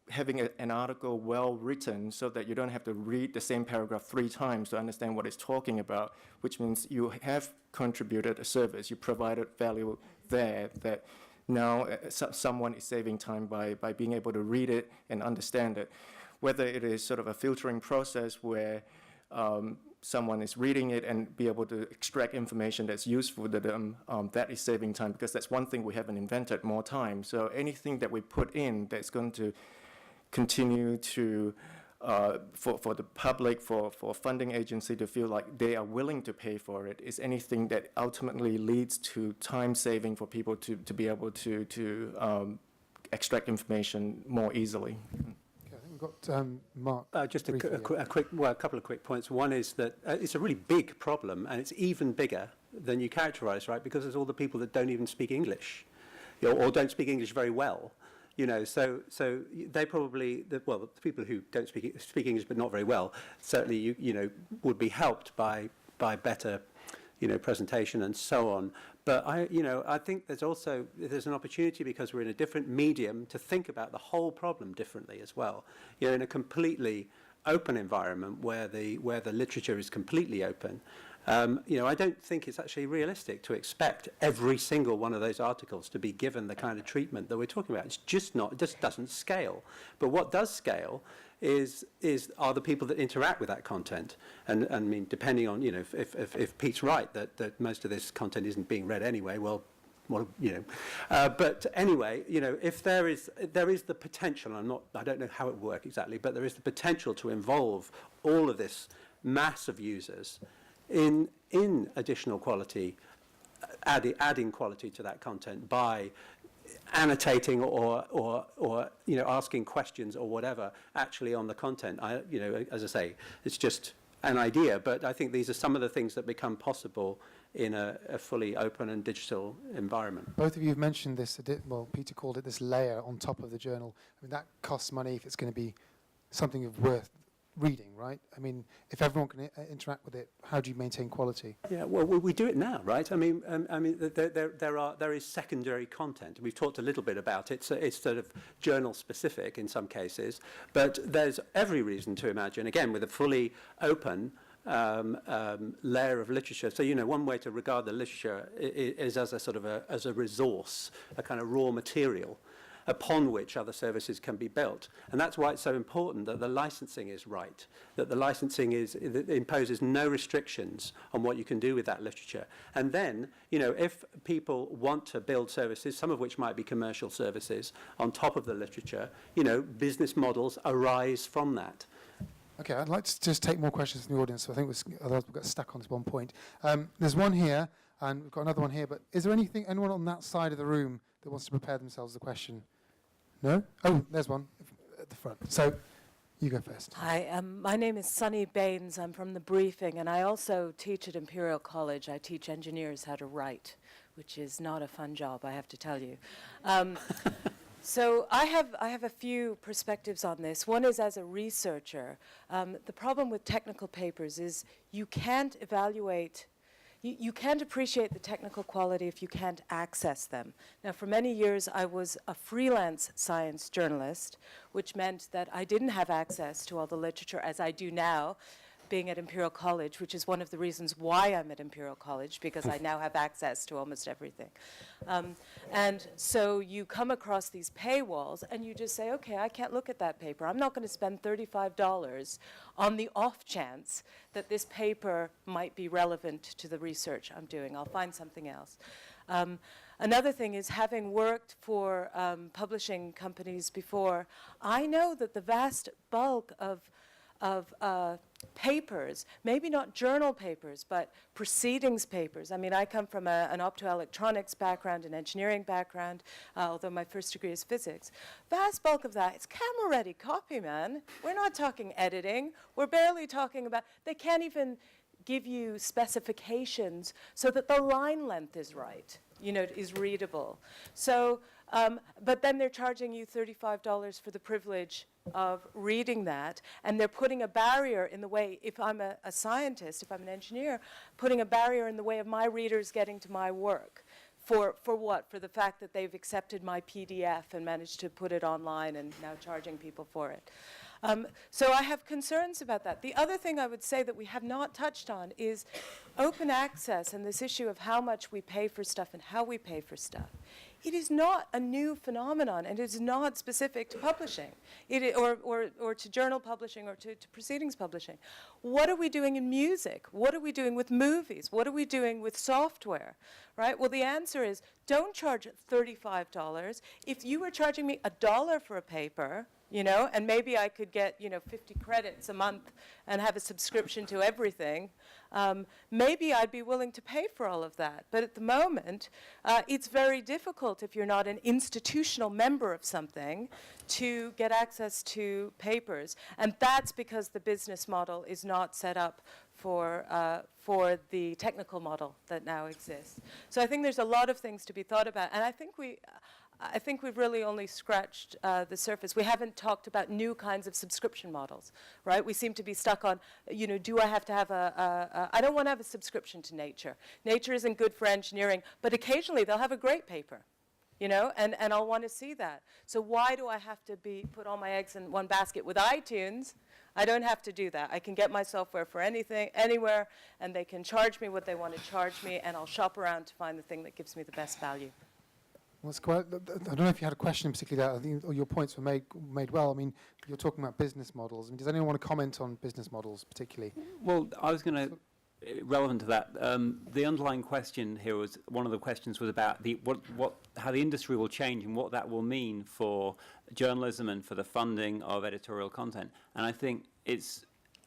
having an article well written so that you don't have to read the same paragraph 3 times to understand what it's talking about, which means you have contributed a service, you provided value there that now someone is saving time by being able to read it and understand it. Whether it is sort of a filtering process where someone is reading it and be able to extract information that's useful to them, that is saving time, because that's one thing we haven't invented, more time. So anything that we put in that's going to continue to, for the public, for funding agency to feel like they are willing to pay for it, is anything that ultimately leads to time saving for people to be able to extract information more easily. Okay, I think we've got Mark. Just a couple of quick points. One is that it's a really big problem, and it's even bigger than you characterise, right? Because there's all the people that don't even speak English, or don't speak English very well. So they probably, the people who don't speak English but not very well, certainly would be helped by better, presentation and so on. But I think there's an opportunity, because we're in a different medium, to think about the whole problem differently as well. In a completely open environment where the literature is completely open. I don't think it's actually realistic to expect every single one of those articles to be given the kind of treatment that we're talking about. It's just not, it just doesn't scale. But what does scale are the people that interact with that content. And I mean, depending on, if Pete's right that most of this content isn't being read anyway, well, but anyway, if there is the potential, I don't know how it will work exactly, but there is the potential to involve all of this mass of users in additional quality, adding quality to that content by annotating or asking questions or whatever actually on the content. As I say, it's just an idea, but I think these are some of the things that become possible in a fully open and digital environment. Both of you have mentioned this, Peter called it this layer on top of the journal. I mean, that costs money if it's going to be something of worth reading, right? I mean, if everyone can interact with it, how do you maintain quality? Yeah, well, we do it now, right? I mean, there is secondary content. We've talked a little bit about it. So it's sort of journal specific in some cases, but there's every reason to imagine, again, with a fully open layer of literature. So, one way to regard the literature is as a sort of as a resource, a kind of raw material. upon which other services can be built. And that's why it's so important that the licensing is right, that the licensing that imposes no restrictions on what you can do with that literature. And then, if people want to build services, some of which might be commercial services, on top of the literature, business models arise from that. Okay, I'd like to just take more questions from the audience. So I think otherwise we'll get stuck on this one point. There's one here, and we've got another one here. But is there anyone on that side of the room that wants to prepare themselves the question? No? Oh, there's one at the front. So you go first. Hi, my name is Sunny Baines. I'm from the briefing, and I also teach at Imperial College. I teach engineers how to write, which is not a fun job, I have to tell you. So I have a few perspectives on this. One is as a researcher. The problem with technical papers is you can't evaluate, you can't appreciate the technical quality if you can't access them. Now, for many years, I was a freelance science journalist, which meant that I didn't have access to all the literature as I do now, being at Imperial College, which is one of the reasons why I'm at Imperial College, because I now have access to almost everything. And so you come across these paywalls and you just say, okay, I can't look at that paper. I'm not going to spend $35 on the off chance that this paper might be relevant to the research I'm doing. I'll find something else. Another thing is, having worked for publishing companies before, I know that the vast bulk of papers, maybe not journal papers, but proceedings papers. I mean, I come from an optoelectronics background, an engineering background, although my first degree is physics. Vast bulk of that, it's camera-ready copy, man. We're not talking editing. We're barely talking about, they can't even give you specifications so that the line length is right, is readable. So, but then they're charging you $35 for the privilege of reading that, and they're putting a barrier in the way, if I'm a scientist, if I'm an engineer, putting a barrier in the way of my readers getting to my work. For what? For the fact that they've accepted my PDF and managed to put it online and now charging people for it. So I have concerns about that. The other thing I would say that we have not touched on is open access and this issue of how much we pay for stuff and how we pay for stuff. It is not a new phenomenon, and it is not specific to publishing, or to journal publishing, or to proceedings publishing. What are we doing in music? What are we doing with movies? What are we doing with software? Right? Well, the answer is don't charge $35. If you were charging me $1 for a paper, and maybe I could get, 50 credits a month and have a subscription to everything, maybe I'd be willing to pay for all of that. But at the moment, it's very difficult if you're not an institutional member of something to get access to papers. And that's because the business model is not set up for the technical model that now exists. So I think there's a lot of things to be thought about. And I think we've really only scratched the surface. We haven't talked about new kinds of subscription models, right? We seem to be stuck on, do I have to have I don't want to have a subscription to Nature. Nature isn't good for engineering, but occasionally they'll have a great paper, and I'll want to see that. So why do I have to put all my eggs in one basket with iTunes? I don't have to do that. I can get my software for anything, anywhere, and they can charge me what they want to charge me, and I'll shop around to find the thing that gives me the best value. Well, I don't know if you had a question in particular. I think all your points were made well. I mean, you're talking about business models. I mean, does anyone want to comment on business models particularly? Well, I was going to, relevant to that, the underlying question here was, one of the questions was about how the industry will change and what that will mean for journalism and for the funding of editorial content. And I think it's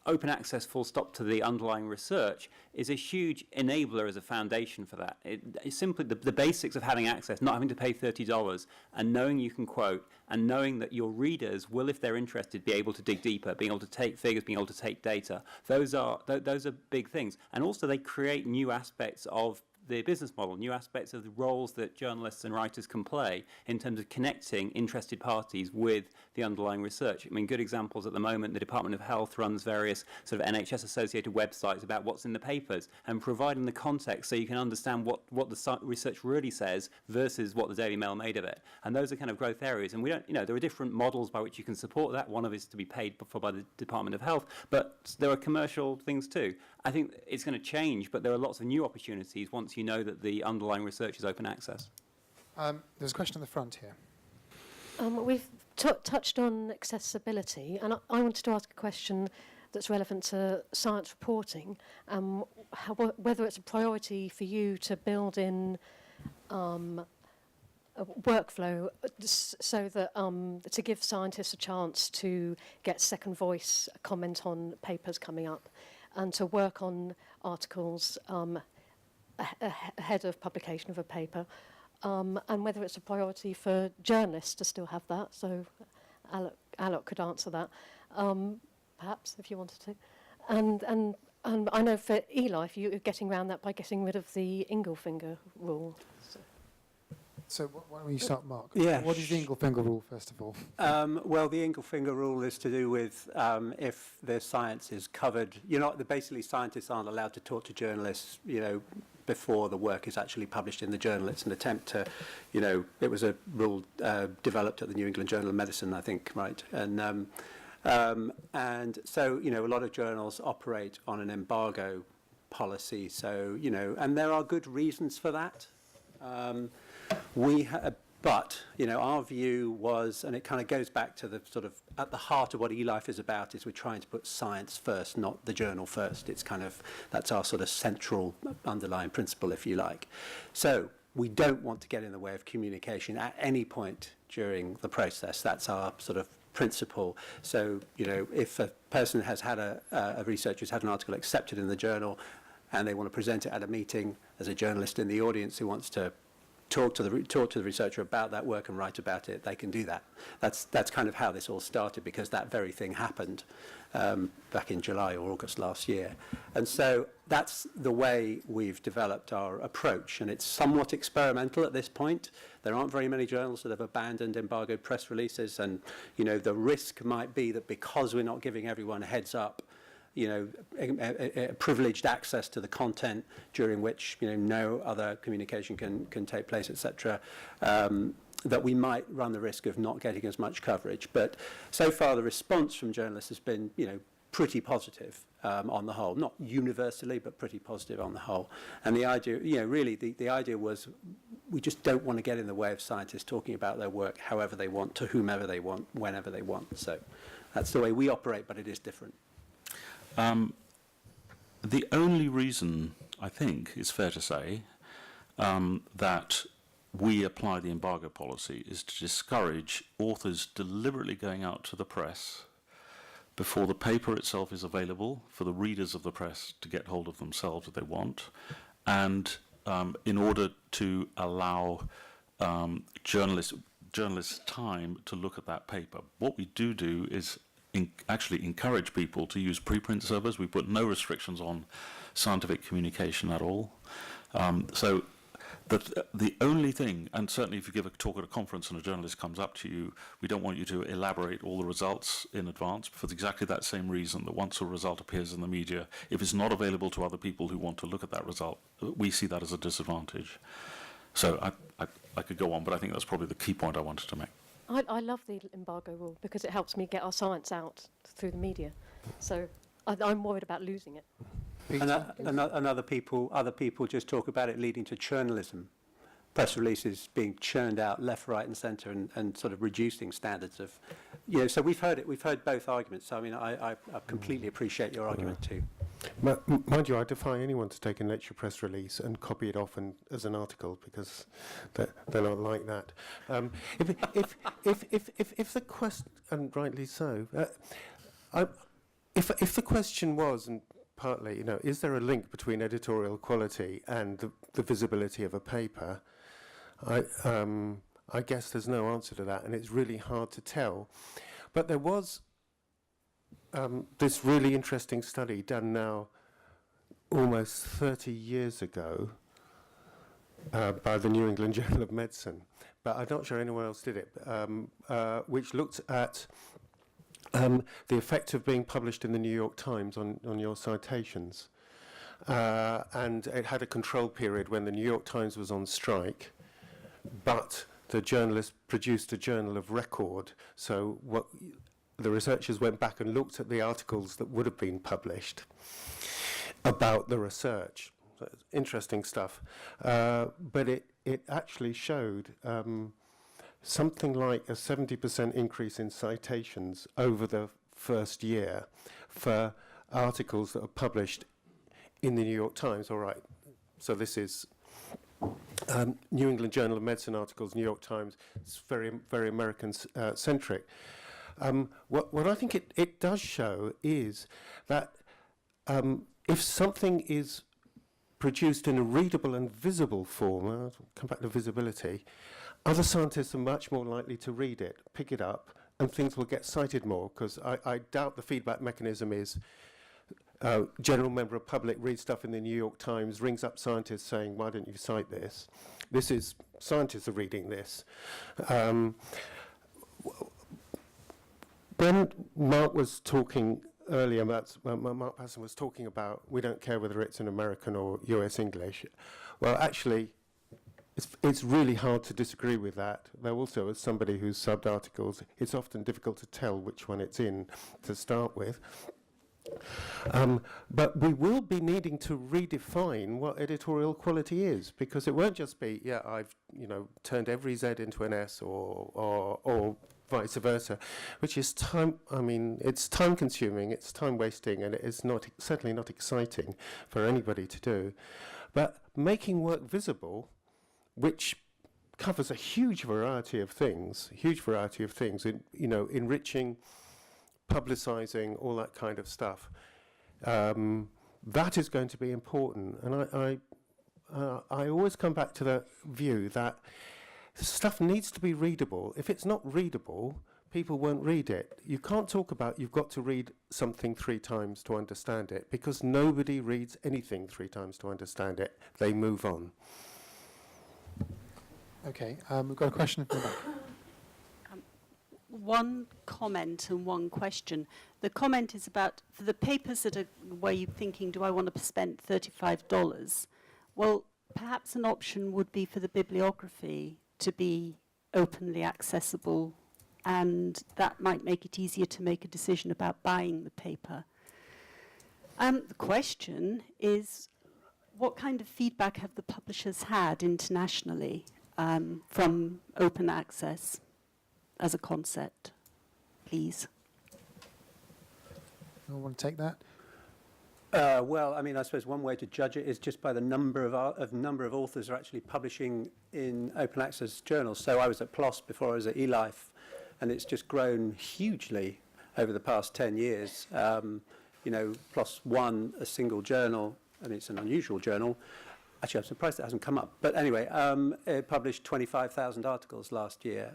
open access, full stop, to the underlying research is a huge enabler as a foundation for that. It's simply the basics of having access, not having to pay $30, and knowing you can quote, and knowing that your readers will, if they're interested, be able to dig deeper, being able to take figures, being able to take data. Those are big things. And also they create new aspects of the business model, new aspects of the roles that journalists and writers can play in terms of connecting interested parties with the underlying research. I mean, good examples at the moment, the Department of Health runs various sort of NHS-associated websites about what's in the papers and providing the context so you can understand what the research really says versus what the Daily Mail made of it. And those are kind of growth areas. And we don't, there are different models by which you can support that. One of it is to be paid for by the Department of Health, but there are commercial things too. I think it's going to change, but there are lots of new opportunities once you know that the underlying research is open access. There's a question at the front here. We've touched on accessibility, and I wanted to ask a question that's relevant to science reporting. Whether it's a priority for you to build in a workflow so that to give scientists a chance to get second voice comment on papers coming up, and to work on articles ahead of publication of a paper. And whether it's a priority for journalists to still have that, so Alok could answer that, perhaps, if you wanted to. And I know for eLife, you're getting around that by getting rid of the Inglefinger rule. So why don't you start, Mark? Yeah. What is the Inglefinger rule, first of all? Well, the Inglefinger rule is to do with if the science is covered. Basically, scientists aren't allowed to talk to journalists, before the work is actually published in the journal. It's an attempt to, it was a rule developed at the New England Journal of Medicine, I think, right? And so, a lot of journals operate on an embargo policy. So, and there are good reasons for that. But, our view was, and it kind of goes back to the sort of, at the heart of what eLife is about, is we're trying to put science first, not the journal first. It's kind of, that's our sort of central underlying principle, if you like. So we don't want to get in the way of communication at any point during the process. That's our sort of principle. So, if a person has had a researcher has had an article accepted in the journal and they want to present it at a meeting, as a journalist in the audience who wants to talk to the researcher about that work and write about it, they can do that. That's kind of how this all started, because that very thing happened back in July or August last year. And so that's the way we've developed our approach, and it's somewhat experimental at this point. There aren't very many journals that have abandoned embargoed press releases, and the risk might be that because we're not giving everyone a heads up, privileged access to the content during which no other communication can take place, etc., that we might run the risk of not getting as much coverage. But so far the response from journalists has been pretty positive on the whole, not universally, but pretty positive on the whole. And the idea, really the idea was, we just don't want to get in the way of scientists talking about their work however they want, to whomever they want, whenever they want. So that's the way we operate, but it is different. The only reason, I think, it's fair to say, that we apply the embargo policy is to discourage authors deliberately going out to the press before the paper itself is available for the readers of the press to get hold of themselves if they want, and in order to allow journalists time to look at that paper. What we do is actually encourage people to use preprint servers. We put no restrictions on scientific communication at all. So the only thing, and certainly if you give a talk at a conference and a journalist comes up to you, we don't want you to elaborate all the results in advance for exactly that same reason, that once a result appears in the media, if it's not available to other people who want to look at that result, we see that as a disadvantage. So I could go on, but I think that's probably the key point I wanted to make. I love the embargo rule because it helps me get our science out through the media. So I'm worried about losing it. And other people just talk about it leading to churnalism. Press releases being churned out left, right and centre, and sort of reducing standards of, so we've heard both arguments. So I mean, I completely appreciate your argument too. Mind you, I defy anyone to take a Nature press release and copy it off as an article, because they're not like that. If the question, and rightly so, if the question was, and partly, is there a link between editorial quality and the visibility of a paper? I guess there's no answer to that, and it's really hard to tell. But there was this really interesting study done now almost 30 years ago by the New England Journal of Medicine, but I'm not sure anyone else did it, which looked at the effect of being published in the New York Times on your citations. And it had a control period when the New York Times was on strike, but the journalist produced a journal of record. So what the researchers went back and looked at the articles that would have been published about the research. So interesting stuff. But it actually showed something like a 70% increase in citations over the first year for articles that are published in the New York Times. All right, so this is New England Journal of Medicine articles, New York Times. It's very, very American-centric. What I think it does show is that if something is produced in a readable and visible form, I'll come back to visibility, other scientists are much more likely to read it, pick it up, and things will get cited more, because I doubt the feedback mechanism is general member of public reads stuff in the New York Times, rings up scientists saying, why don't you cite this? This is, scientists are reading this. When Mark was talking earlier about, Mark Passon was talking about, we don't care whether it's in American or US English. Well, actually, it's really hard to disagree with that. Though also, as somebody who's subbed articles, it's often difficult to tell which one it's in to start with. But we will be needing to redefine what editorial quality is, because it won't just be, yeah, I've turned every Z into an S or vice versa, which is time. I mean, it's time consuming, it's time wasting, and it is certainly not exciting for anybody to do. But making work visible, which covers a huge variety of things, enriching, publicizing, all that kind of stuff. That is going to be important. And I always come back to the view that stuff needs to be readable. If it's not readable, people won't read it. You can't talk about you've got to read something 3 times to understand it, because nobody reads anything 3 times to understand it. They move on. Okay, we've got a question from the back. One comment and one question. The comment is about, for the papers that are where you're thinking, do I want to spend $35? Well, perhaps an option would be for the bibliography to be openly accessible, and that might make it easier to make a decision about buying the paper. The question is, what kind of feedback have the publishers had internationally from open access as a concept, please? Anyone want to take that? Well, I mean, I suppose one way to judge it is just by the number of authors who are actually publishing in open access journals. So I was at PLOS before I was at eLife, and it's just grown hugely over the past 10 years. PLOS won a single journal, and it's an unusual journal. Actually, I'm surprised it hasn't come up. But anyway, it published 25,000 articles last year.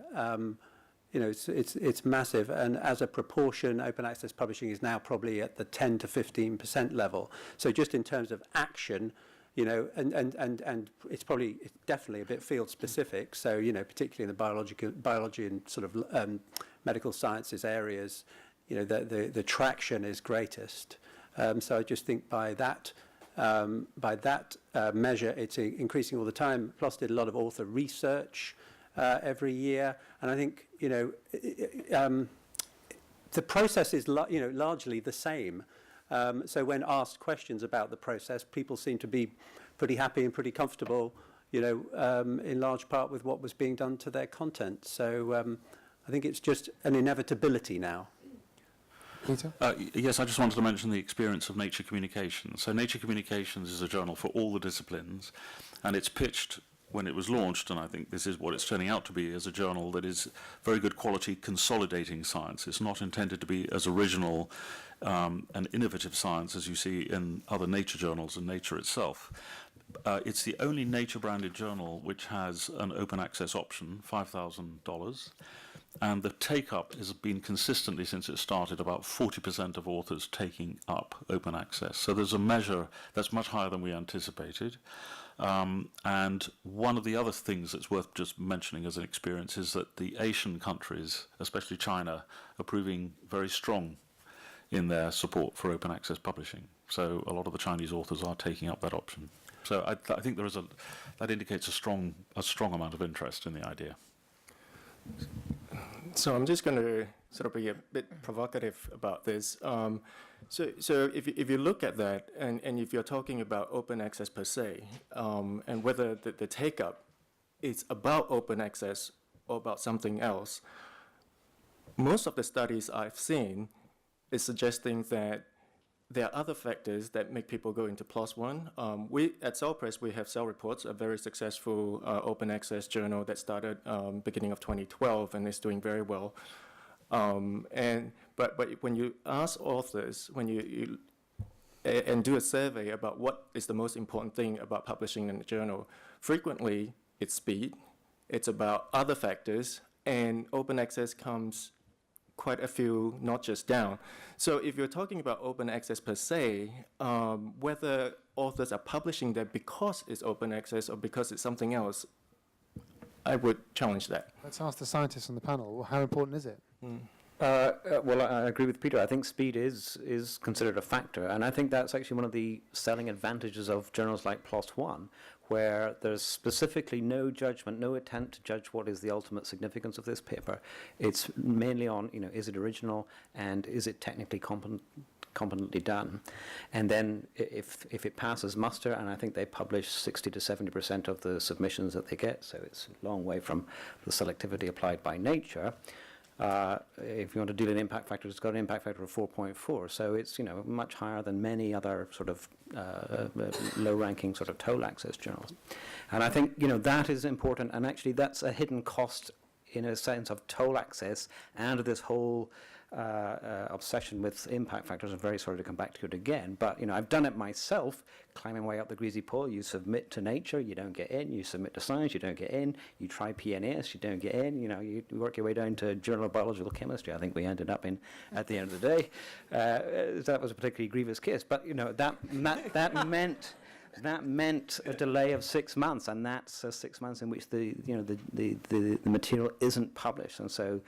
It's massive, and as a proportion, open access publishing is now probably at the 10 to 15% level. So just in terms of action, and it's definitely a bit field specific. So particularly in the biology and sort of medical sciences areas, the traction is greatest. So I just think by that measure, it's increasing all the time. PLOS did a lot of author research every year, and I think the process is largely the same. So when asked questions about the process, people seem to be pretty happy and pretty comfortable, in large part with what was being done to their content. So I think it's just an inevitability now. Peter? Yes, I just wanted to mention the experience of Nature Communications. So Nature Communications is a journal for all the disciplines, and it's pitched when it was launched, and I think this is what it's turning out to be, as a journal that is very good quality consolidating science. It's not intended to be as original and innovative science as you see in other nature journals and Nature itself. It's the only Nature-branded journal which has an open access option, $5,000, and the take-up has been consistently, since it started, about 40% of authors taking up open access. So there's a measure that's much higher than we anticipated. And one of the other things that's worth just mentioning as an experience is that the Asian countries, especially China, are proving very strong in their support for open access publishing. So a lot of the Chinese authors are taking up that option. So I think that indicates a strong amount of interest in the idea. So I'm just going to sort of be a bit provocative about this. So if you look at that, and if you're talking about open access per se, and whether the take-up is about open access or about something else. Most of the studies I've seen is suggesting that there are other factors that make people go into PLOS One. We at Cell Press, we have Cell Reports, a very successful open access journal that started beginning of 2012 and is doing very well. But when you ask authors, when you and do a survey about what is the most important thing about publishing in a journal, frequently it's speed, it's about other factors, and open access comes quite a few notches down. So if you're talking about open access per se, whether authors are publishing there because it's open access or because it's something else, I would challenge that. Let's ask the scientists on the panel, how important is it? Well, I agree with Peter. I think speed is considered a factor, and I think that's actually one of the selling advantages of journals like PLOS One, where there's specifically no judgment, no attempt to judge what is the ultimate significance of this paper. It's mainly on, is it original and is it technically competently done? And then if it passes muster, and I think they publish 60 to 70% of the submissions that they get, so it's a long way from the selectivity applied by nature. If you want to deal in impact factor, it's got an impact factor of 4.4, so it's much higher than many other sort of low-ranking sort of toll access journals. And I think that is important, and actually that's a hidden cost in a sense of toll access and this whole obsession with impact factors. I'm very sorry to come back to it again, but I've done it myself, climbing way up the greasy pole. You submit to Nature, you don't get in. You submit to Science, you don't get in. You try PNAS, you don't get in. You work your way down to Journal of Biological Chemistry. I think we ended up in at the end of the day. That was a particularly grievous case, but that meant a delay of 6 months, and that's 6 months in which the material isn't published. And so,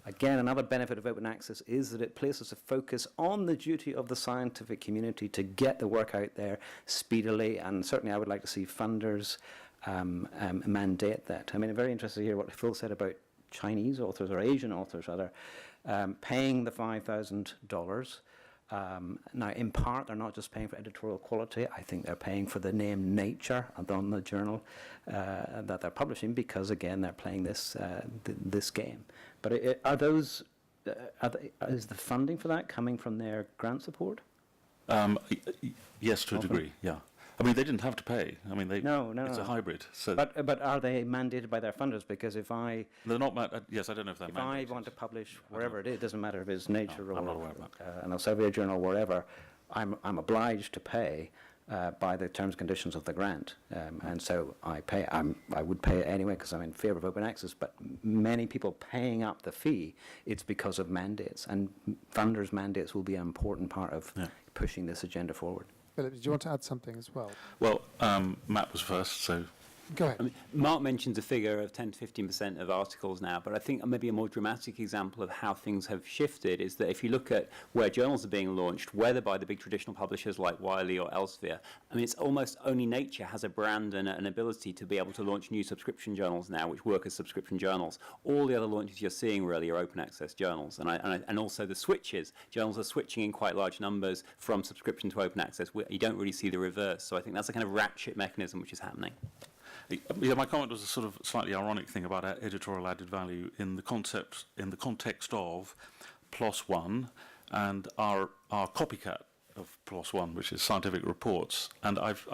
again, another benefit of open access is that it places a focus on the duty of the scientific community to get the work out there speedily. And certainly, I would like to see funders mandate that. I mean, I'm very interested to hear what Phil said about Chinese authors or Asian authors, rather, paying the $5,000. Now, in part, they're not just paying for editorial quality. I think they're paying for the name Nature on the journal that they're publishing because, again, they're playing this this game. But is the funding for that coming from their grant support? Yes, to a degree, yeah. I mean, they didn't have to pay. I mean, no. It's a hybrid. So but are they mandated by their funders? Because if I... They're not yes, I don't know if they're mandated. If I want to publish wherever it doesn't matter if it's Nature or I'm not aware of an Elsevier journal, wherever, I'm obliged to pay by the terms and conditions of the grant. And so I would pay it anyway because I'm in favour of open access, but many people paying up the fee, it's because of mandates. And funders' mandates will be an important part of pushing this agenda forward. Philip, did you want to add something as well? Well, Matt was first, so... Go ahead. I mean, Mark mentions a figure of 10 to 15% of articles now, but I think maybe a more dramatic example of how things have shifted is that if you look at where journals are being launched, whether by the big traditional publishers like Wiley or Elsevier, I mean, it's almost only Nature has a brand and an ability to be able to launch new subscription journals now, which work as subscription journals. All the other launches you're seeing really are open access journals, and also the switches. Journals are switching in quite large numbers from subscription to open access. You don't really see the reverse, so I think that's a kind of ratchet mechanism which is happening. Yeah, my comment was a sort of slightly ironic thing about editorial added value in the context of PLOS One and our copycat of PLOS One, which is Scientific Reports. And I've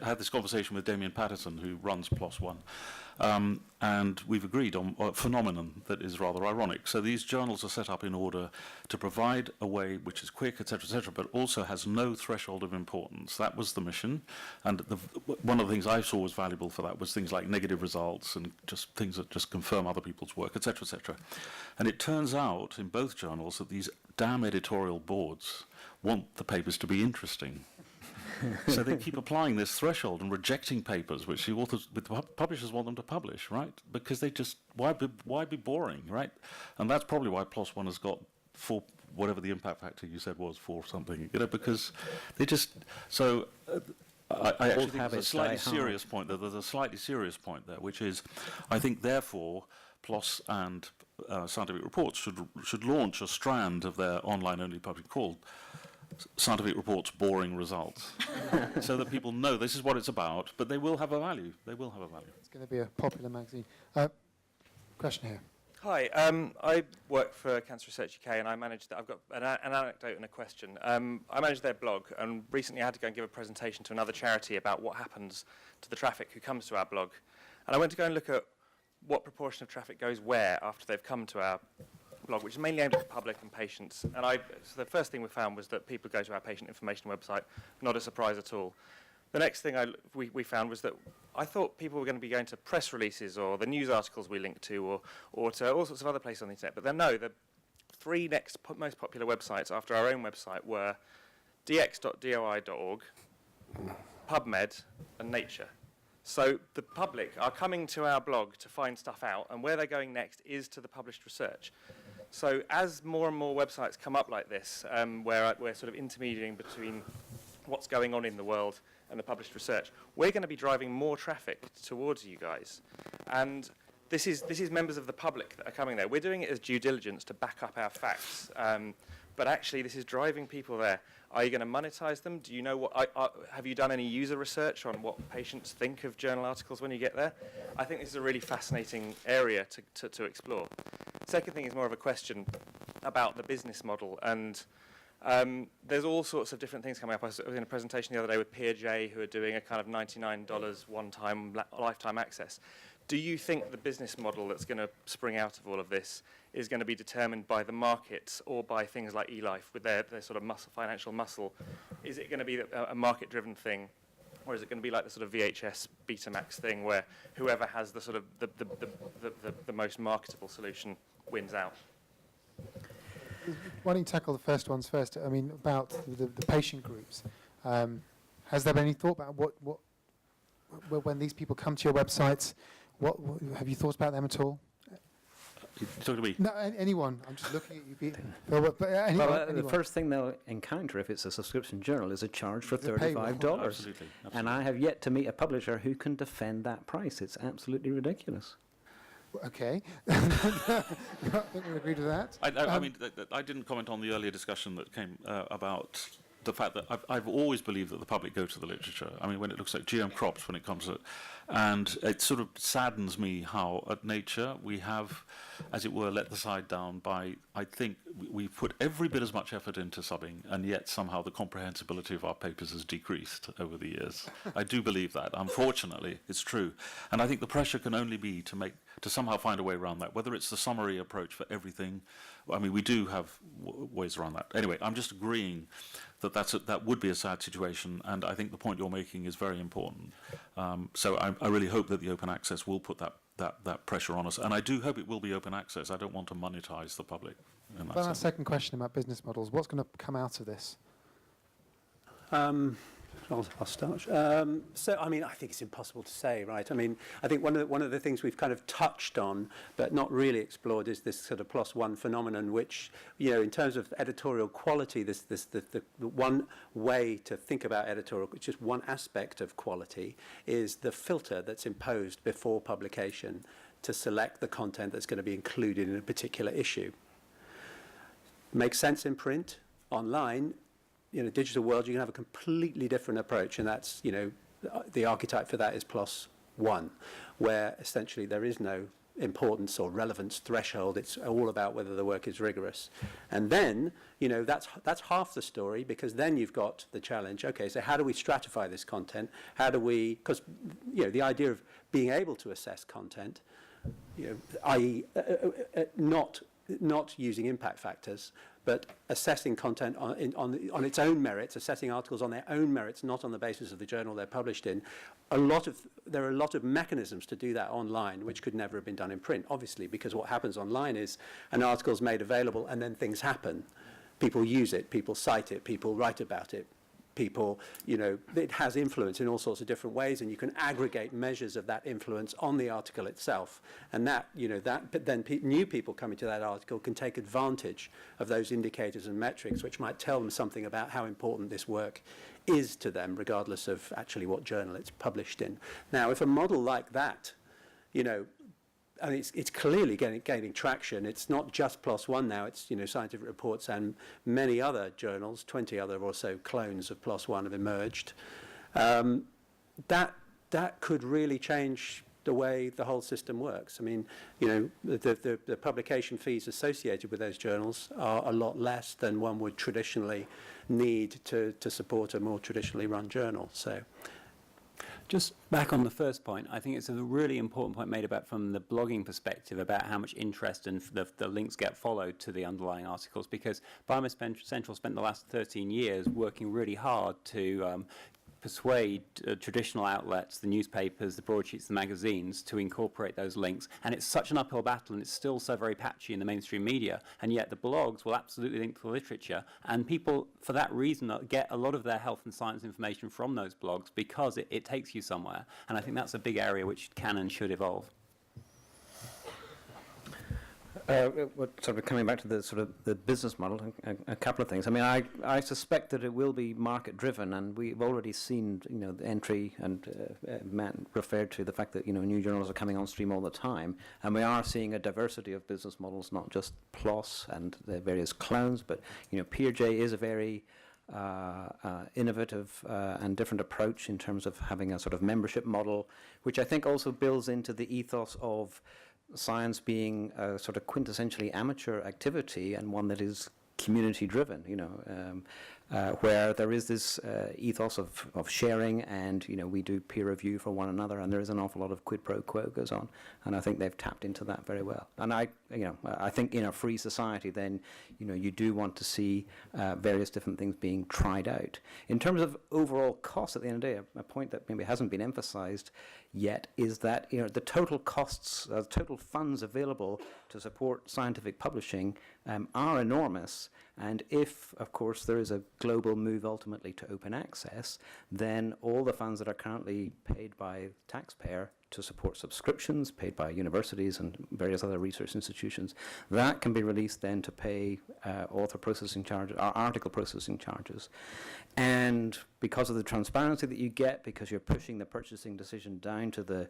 had this conversation with Damien Patterson, who runs PLOS One, and we've agreed on a phenomenon that is rather ironic. So these journals are set up in order to provide a way which is quick, etc., but also has no threshold of importance. That was the mission, and one of the things I saw was valuable for that was things like negative results and just things that just confirm other people's work, etc., etc. And it turns out in both journals that these damn editorial boards want the papers to be interesting. So they keep applying this threshold and rejecting papers which the publishers want them to publish, right? Because they just, why be boring, right? And that's probably why PLOS One has got 4, whatever the impact factor you said was, 4 something, because they just, so I actually think there's a slightly serious point there. There's a slightly serious point there, which is, I think therefore PLOS and Scientific Reports should launch a strand of their online-only publishing called Scientific Reports Boring Results, so that people know this is what it's about, but they will have a value. They will have a value. It's going to be a popular magazine. Question here. Hi, I work for Cancer Research UK, and I manage that. I've got an anecdote and a question. I manage their blog, and recently I had to go and give a presentation to another charity about what happens to the traffic who comes to our blog. And I went to go and look at what proportion of traffic goes where after they've come to our blog, which is mainly aimed at the public and patients. And so the first thing we found was that people go to our patient information website, not a surprise at all. The next thing we found was that I thought people were going to be going to press releases or the news articles we linked to or to all sorts of other places on the internet. But then no, the three next most popular websites after our own website were dx.doi.org, PubMed, and Nature. So the public are coming to our blog to find stuff out, and where they're going next is to the published research. So as more and more websites come up like this, where we're sort of intermediating between what's going on in the world and the published research, we're going to be driving more traffic towards you guys. And this is members of the public that are coming there. We're doing it as due diligence to back up our facts. But actually, this is driving people there. Are you going to monetize them? Do you know what? Have you done any user research on what patients think of journal articles when you get there? I think this is a really fascinating area to explore. Second thing is more of a question about the business model. And there's all sorts of different things coming up. I was in a presentation the other day with Piaget, who are doing a kind of $99 one-time lifetime access. Do you think the business model that's going to spring out of all of this is going to be determined by the markets or by things like eLife with their sort of financial muscle? Is it going to be a market-driven thing, or is it going to be like the sort of VHS Betamax thing where whoever has the sort of the most marketable solution wins out? Why don't you tackle the first ones first? I mean, about the patient groups. Has there been any thought about what when these people come to your websites? What have you thought about them at all? Talk to me. No, anyone. I'm just looking at you, Phil. But anyone. The first thing they'll encounter if it's a subscription journal is a charge for $35. Absolutely. And I have yet to meet a publisher who can defend that price. It's absolutely ridiculous. Okay. I think we agreed with that. I mean, I didn't comment on the earlier discussion that came about the fact that I've always believed that the public go to the literature. I mean, when it looks like GM crops, when it comes to, and it sort of saddens me how at Nature we have, as it were, let the side down by, I think we've put every bit as much effort into subbing, and yet somehow the comprehensibility of our papers has decreased over the years. I do believe that. Unfortunately, it's true. And I think the pressure can only be to somehow find a way around that, whether it's the summary approach for everything. I mean, we do have ways around that. Anyway, I'm just agreeing that that would be a sad situation, and I think the point you're making is very important. So I really hope that the open access will put that pressure on us, and I do hope it will be open access. I don't want to monetize the public. Well, our second question about business models. What's going to come out of this? I'll start. So, I mean, I think it's impossible to say, right? I mean, I think one of the things we've kind of touched on, but not really explored, is this sort of +1 phenomenon, which, you know, in terms of editorial quality, the one way to think about editorial, just one aspect of quality, is the filter that's imposed before publication to select the content that's going to be included in a particular issue. Makes sense in print, online. In a digital world, you can have a completely different approach, and that's, you know, the archetype for that is +1, where essentially there is no importance or relevance threshold. It's all about whether the work is rigorous. And then, you know, that's half the story, because then you've got the challenge. Okay, so how do we stratify this content? How do we, because, you know, the idea of being able to assess content, you know, i.e. not using impact factors, but assessing content on its own merits, assessing articles on their own merits, not on the basis of the journal they're published in. There are a lot of mechanisms to do that online, which could never have been done in print, obviously, because what happens online is an article is made available and then things happen. People use it, people cite it, people write about it. People, you know, it has influence in all sorts of different ways, and you can aggregate measures of that influence on the article itself. And that, you know, but then new people coming to that article can take advantage of those indicators and metrics, which might tell them something about how important this work is to them, regardless of actually what journal it's published in. Now, if a model like that, you know, I mean, it's clearly gaining traction. It's not just +1 now. It's, you know, Scientific Reports and many other journals, 20 other or so clones of +1 have emerged. That could really change the way the whole system works. I mean, you know, the publication fees associated with those journals are a lot less than one would traditionally need to support a more traditionally run journal. So. Just back on the first point, I think it's a really important point made about from the blogging perspective about how much interest and the links get followed to the underlying articles, because Biomass Central spent the last 13 years working really hard to persuade traditional outlets, the newspapers, the broadsheets, the magazines, to incorporate those links. And it's such an uphill battle, and it's still so very patchy in the mainstream media. And yet the blogs will absolutely link to the literature. And people, for that reason, get a lot of their health and science information from those blogs because it takes you somewhere. And I think that's a big area which can and should evolve. Sort of coming back to the sort of the business model, a couple of things. I mean, I suspect that it will be market driven, and we've already seen, you know, the entry, and Matt referred to the fact that, you know, new journals are coming on stream all the time, and we are seeing a diversity of business models, not just PLOS and the various clones, but, you know, PeerJ is a very innovative and different approach in terms of having a sort of membership model, which I think also builds into the ethos of science being a sort of quintessentially amateur activity, and one that is community driven, you know, where there is this ethos of sharing, and, you know, we do peer review for one another, and there is an awful lot of quid pro quo goes on, and I think they've tapped into that very well. And I think in a free society, then, you know, you do want to see various different things being tried out. In terms of overall costs, at the end of the day, a point that maybe hasn't been emphasized yet is that, you know, the total costs, total funds available to support scientific publishing are enormous. And if, of course, there is a global move ultimately to open access, then all the funds that are currently paid by the taxpayer to support subscriptions paid by universities and various other research institutions, that can be released then to pay author processing charges, or article processing charges. And because of the transparency that you get, because you're pushing the purchasing decision down to the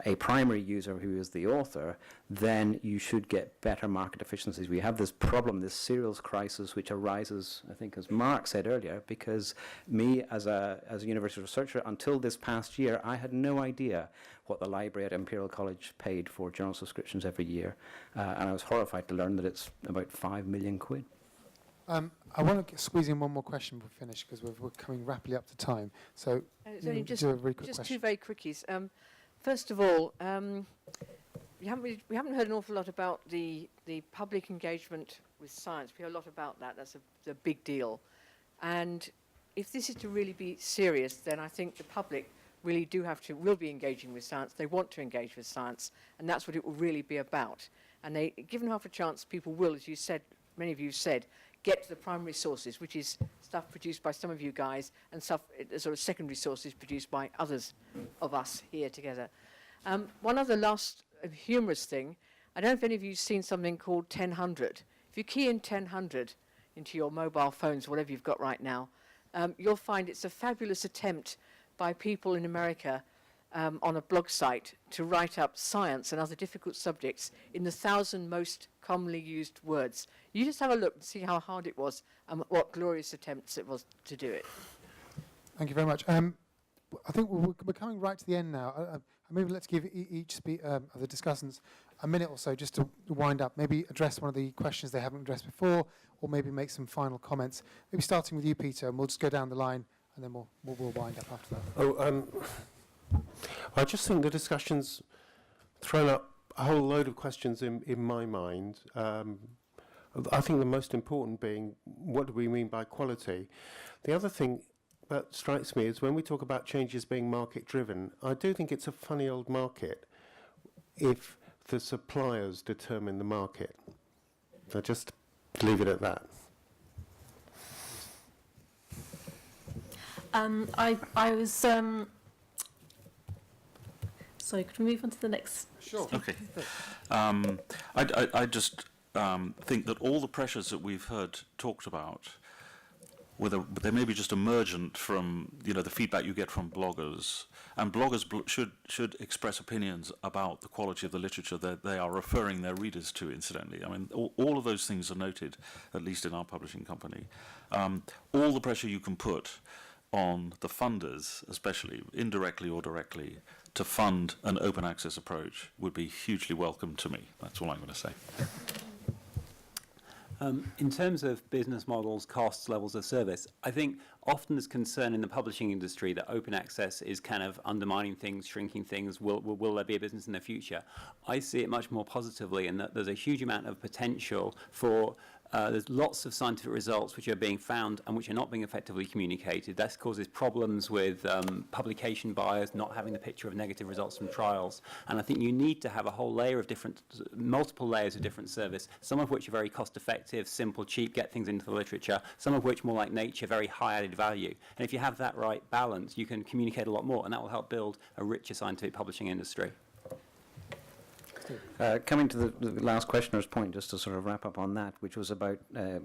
a primary user who is the author, then you should get better market efficiencies. We have this problem, this serials crisis, which arises, I think, as Mark said earlier, because me as a university researcher, until this past year, I had no idea what the library at Imperial College paid for journal subscriptions every year, and I was horrified to learn that it's about 5 million quid. I want to squeeze in one more question before we finish, because we're coming rapidly up to time. So, just do a very quick just question. two very quickies. First of all, we haven't heard an awful lot about the public engagement with science. We hear a lot about that. That's a big deal. And if this is to really be serious, then I think the public really will be engaging with science. They want to engage with science, and that's what it will really be about. And given half a chance, people will, as you said, many of you said, get to the primary sources, which is stuff produced by some of you guys, and stuff, sort of secondary sources produced by others of us here together. One other last humorous thing, I don't know if any of you have seen something called 1000. If you key in 1000 into your mobile phones, whatever you've got right now, you'll find it's a fabulous attempt by people in America on a blog site to write up science and other difficult subjects in the 1,000 most commonly used words. You just have a look and see how hard it was and what glorious attempts it was to do it. Thank you very much. I think we're coming right to the end now. Maybe let's give each of the discussants a minute or so just to wind up. Maybe address one of the questions they haven't addressed before, or maybe make some final comments. Maybe starting with you, Peter, and we'll just go down the line, and then we'll wind up after that. I just think the discussion's thrown up a whole load of questions in my mind. I think the most important being, what do we mean by quality? The other thing that strikes me is when we talk about changes being market-driven, I do think it's a funny old market if the suppliers determine the market. So just leave it at that. I was... Sorry, could we move on to the next? Sure. Okay. I just think that all the pressures that we've heard talked about, they may be just emergent from the feedback you get from bloggers, and bloggers should express opinions about the quality of the literature that they are referring their readers to. Incidentally, I mean, all of those things are noted, at least in our publishing company. All the pressure you can put on the funders, especially indirectly or directly, to fund an open access approach would be hugely welcome to me. That's all I'm going to say. In terms of business models, costs, levels of service, I think often there's concern in the publishing industry that open access is kind of undermining things, shrinking things. Will there be a business in the future? I see it much more positively in that there's a huge amount of potential for there's lots of scientific results which are being found and which are not being effectively communicated. That causes problems with publication bias, not having the picture of negative results from trials. And I think you need to have a whole layer of multiple layers of different service, some of which are very cost effective, simple, cheap, get things into the literature, some of which more like Nature, very high added value. And if you have that right balance, you can communicate a lot more, and that will help build a richer scientific publishing industry. Coming to the last questioner's point, just to sort of wrap up on that, which was about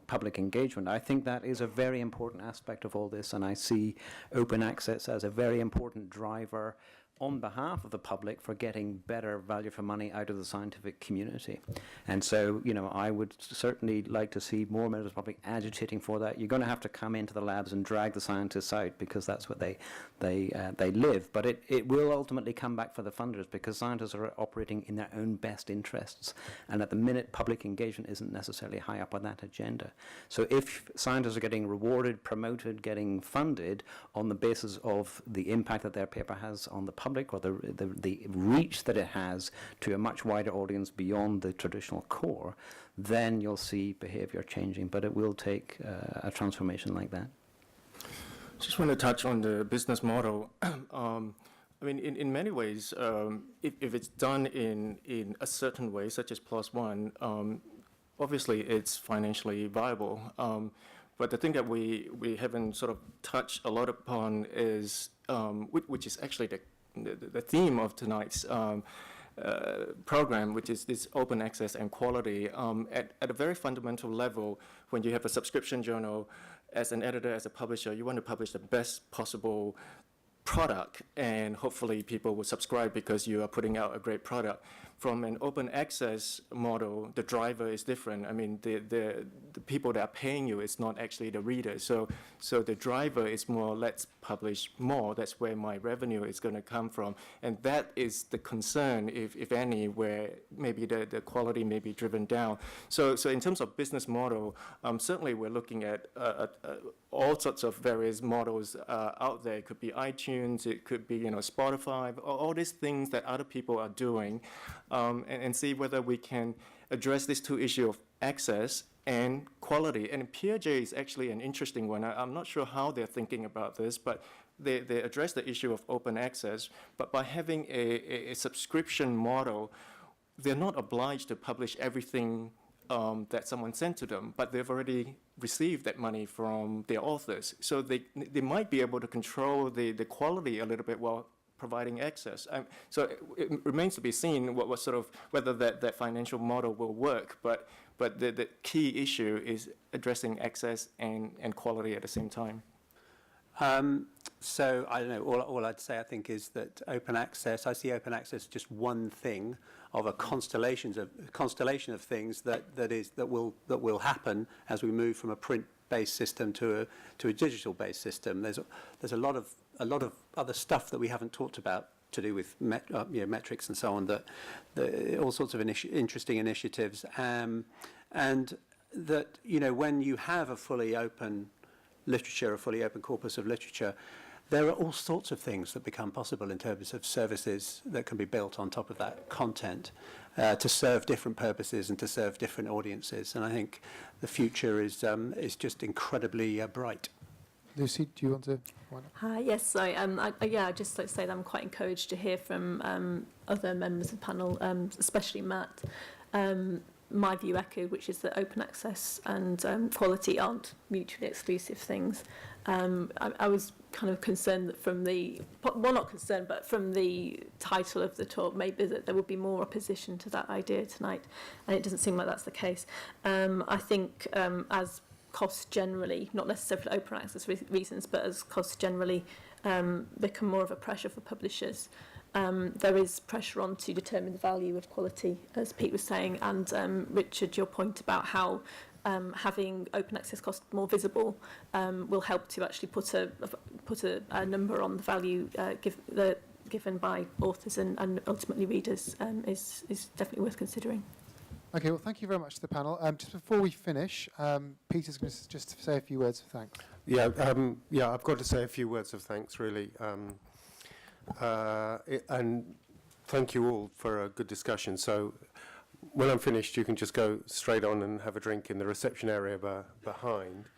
public engagement, I think that is a very important aspect of all this, and I see open access as a very important driver on behalf of the public for getting better value for money out of the scientific community. And so, you know, I would certainly like to see more members of the public agitating for that. You're going to have to come into the labs and drag the scientists out because that's what they live. But it will ultimately come back for the funders because scientists are operating in their own best interests. And at the minute, public engagement isn't necessarily high up on that agenda. So if scientists are getting rewarded, promoted, getting funded on the basis of the impact that their paper has on the public or the reach that it has to a much wider audience beyond the traditional core, then you'll see behavior changing. But it will take a transformation like that. Just want to touch on the business model. I mean, in many ways, if it's done in a certain way, such as +1, obviously it's financially viable. But the thing that we haven't sort of touched a lot upon is, which is actually the theme of tonight's program, which is this open access and quality. At a very fundamental level, when you have a subscription journal, as an editor, as a publisher, you want to publish the best possible product, and hopefully people will subscribe because you are putting out a great product. From an open access model, the driver is different. I mean, the people that are paying you is not actually the reader. So the driver is more, let's publish more. That's where my revenue is going to come from. And that is the concern, if any, where maybe the quality may be driven down. So in terms of business model, certainly we're looking at all sorts of various models out there. It could be iTunes, it could be Spotify, all these things that other people are doing, and see whether we can address these two issues of access and quality. And PRJ is actually an interesting one. I'm not sure how they're thinking about this, but they address the issue of open access. But by having a subscription model, they're not obliged to publish everything that someone sent to them, but they've already received that money from their authors. So they might be able to control the quality a little bit while providing access. So it remains to be seen what sort of, whether that financial model will work, but the key issue is addressing access and quality at the same time. So I don't know, all I'd say I think is that open access, I see open access just one thing of a constellation of things that will happen as we move from a print-based system to a digital-based system. There's a lot of other stuff that we haven't talked about to do with metrics and so on, that all sorts of interesting initiatives, and that when you have a fully open literature, a fully open corpus of literature, there are all sorts of things that become possible in terms of services that can be built on top of that content to serve different purposes and to serve different audiences. And I think the future is just incredibly bright. Lucy, do you want to? Hi, yes, sorry. I'd just like to say that I'm quite encouraged to hear from other members of the panel, especially Matt. My view echoed, which is that open access and quality aren't mutually exclusive things. I was kind of concerned that from not concerned, but from the title of the talk, maybe that there would be more opposition to that idea tonight, and it doesn't seem like that's the case. I think as costs generally, not necessarily for open access reasons, but as costs generally become more of a pressure for publishers, there is pressure on to determine the value of quality, as Pete was saying, and Richard, your point about how having open access costs more visible will help to actually put a number on the value given by authors and ultimately readers is definitely worth considering. Okay, well, thank you very much to the panel. Just before we finish, Peter's going to just say a few words of thanks. Yeah, I've got to say a few words of thanks, really. And thank you all for a good discussion. So when I'm finished, you can just go straight on and have a drink in the reception area behind.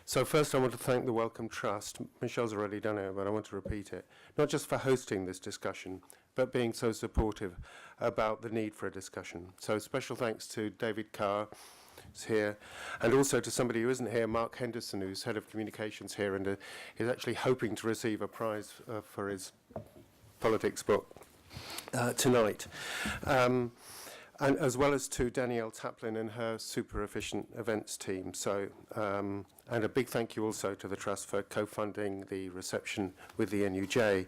So first, I want to thank the Wellcome Trust. Michelle's already done it, but I want to repeat it. Not just for hosting this discussion, but being so supportive about the need for a discussion. So special thanks to David Carr, who's here, and also to somebody who isn't here, Mark Henderson, who's head of communications here and is actually hoping to receive a prize for his politics book tonight. And as well as to Danielle Taplin and her super efficient events team. So, and a big thank you also to the Trust for co-funding the reception with the NUJ.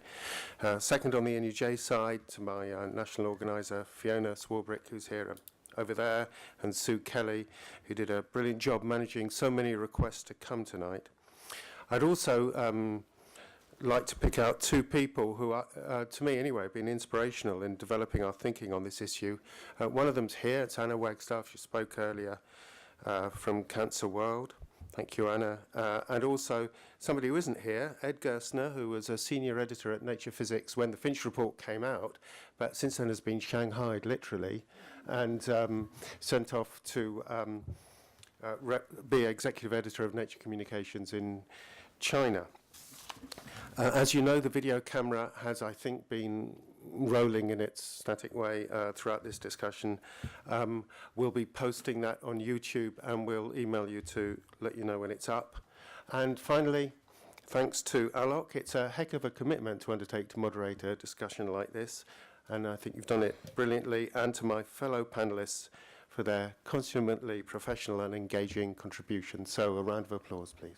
Second on the NUJ side, to my national organiser, Fiona Swarbrick, who's here over there, and Sue Kelly, who did a brilliant job managing so many requests to come tonight. I'd also like to pick out two people who are, to me anyway, have been inspirational in developing our thinking on this issue. One of them's here, it's Anna Wagstaff, she spoke earlier from Cancer World. Thank you, Anna. And also somebody who isn't here, Ed Gerstner, who was a senior editor at Nature Physics when the Finch report came out, but since then has been shanghaied, literally, and sent off to be executive editor of Nature Communications in China. As you know, the video camera has, I think, been rolling in its static way throughout this discussion. We'll be posting that on YouTube, and we'll email you to let you know when it's up. And finally, thanks to Alok. It's a heck of a commitment to undertake to moderate a discussion like this, and I think you've done it brilliantly. And to my fellow panelists for their consummately professional and engaging contributions. So a round of applause, please.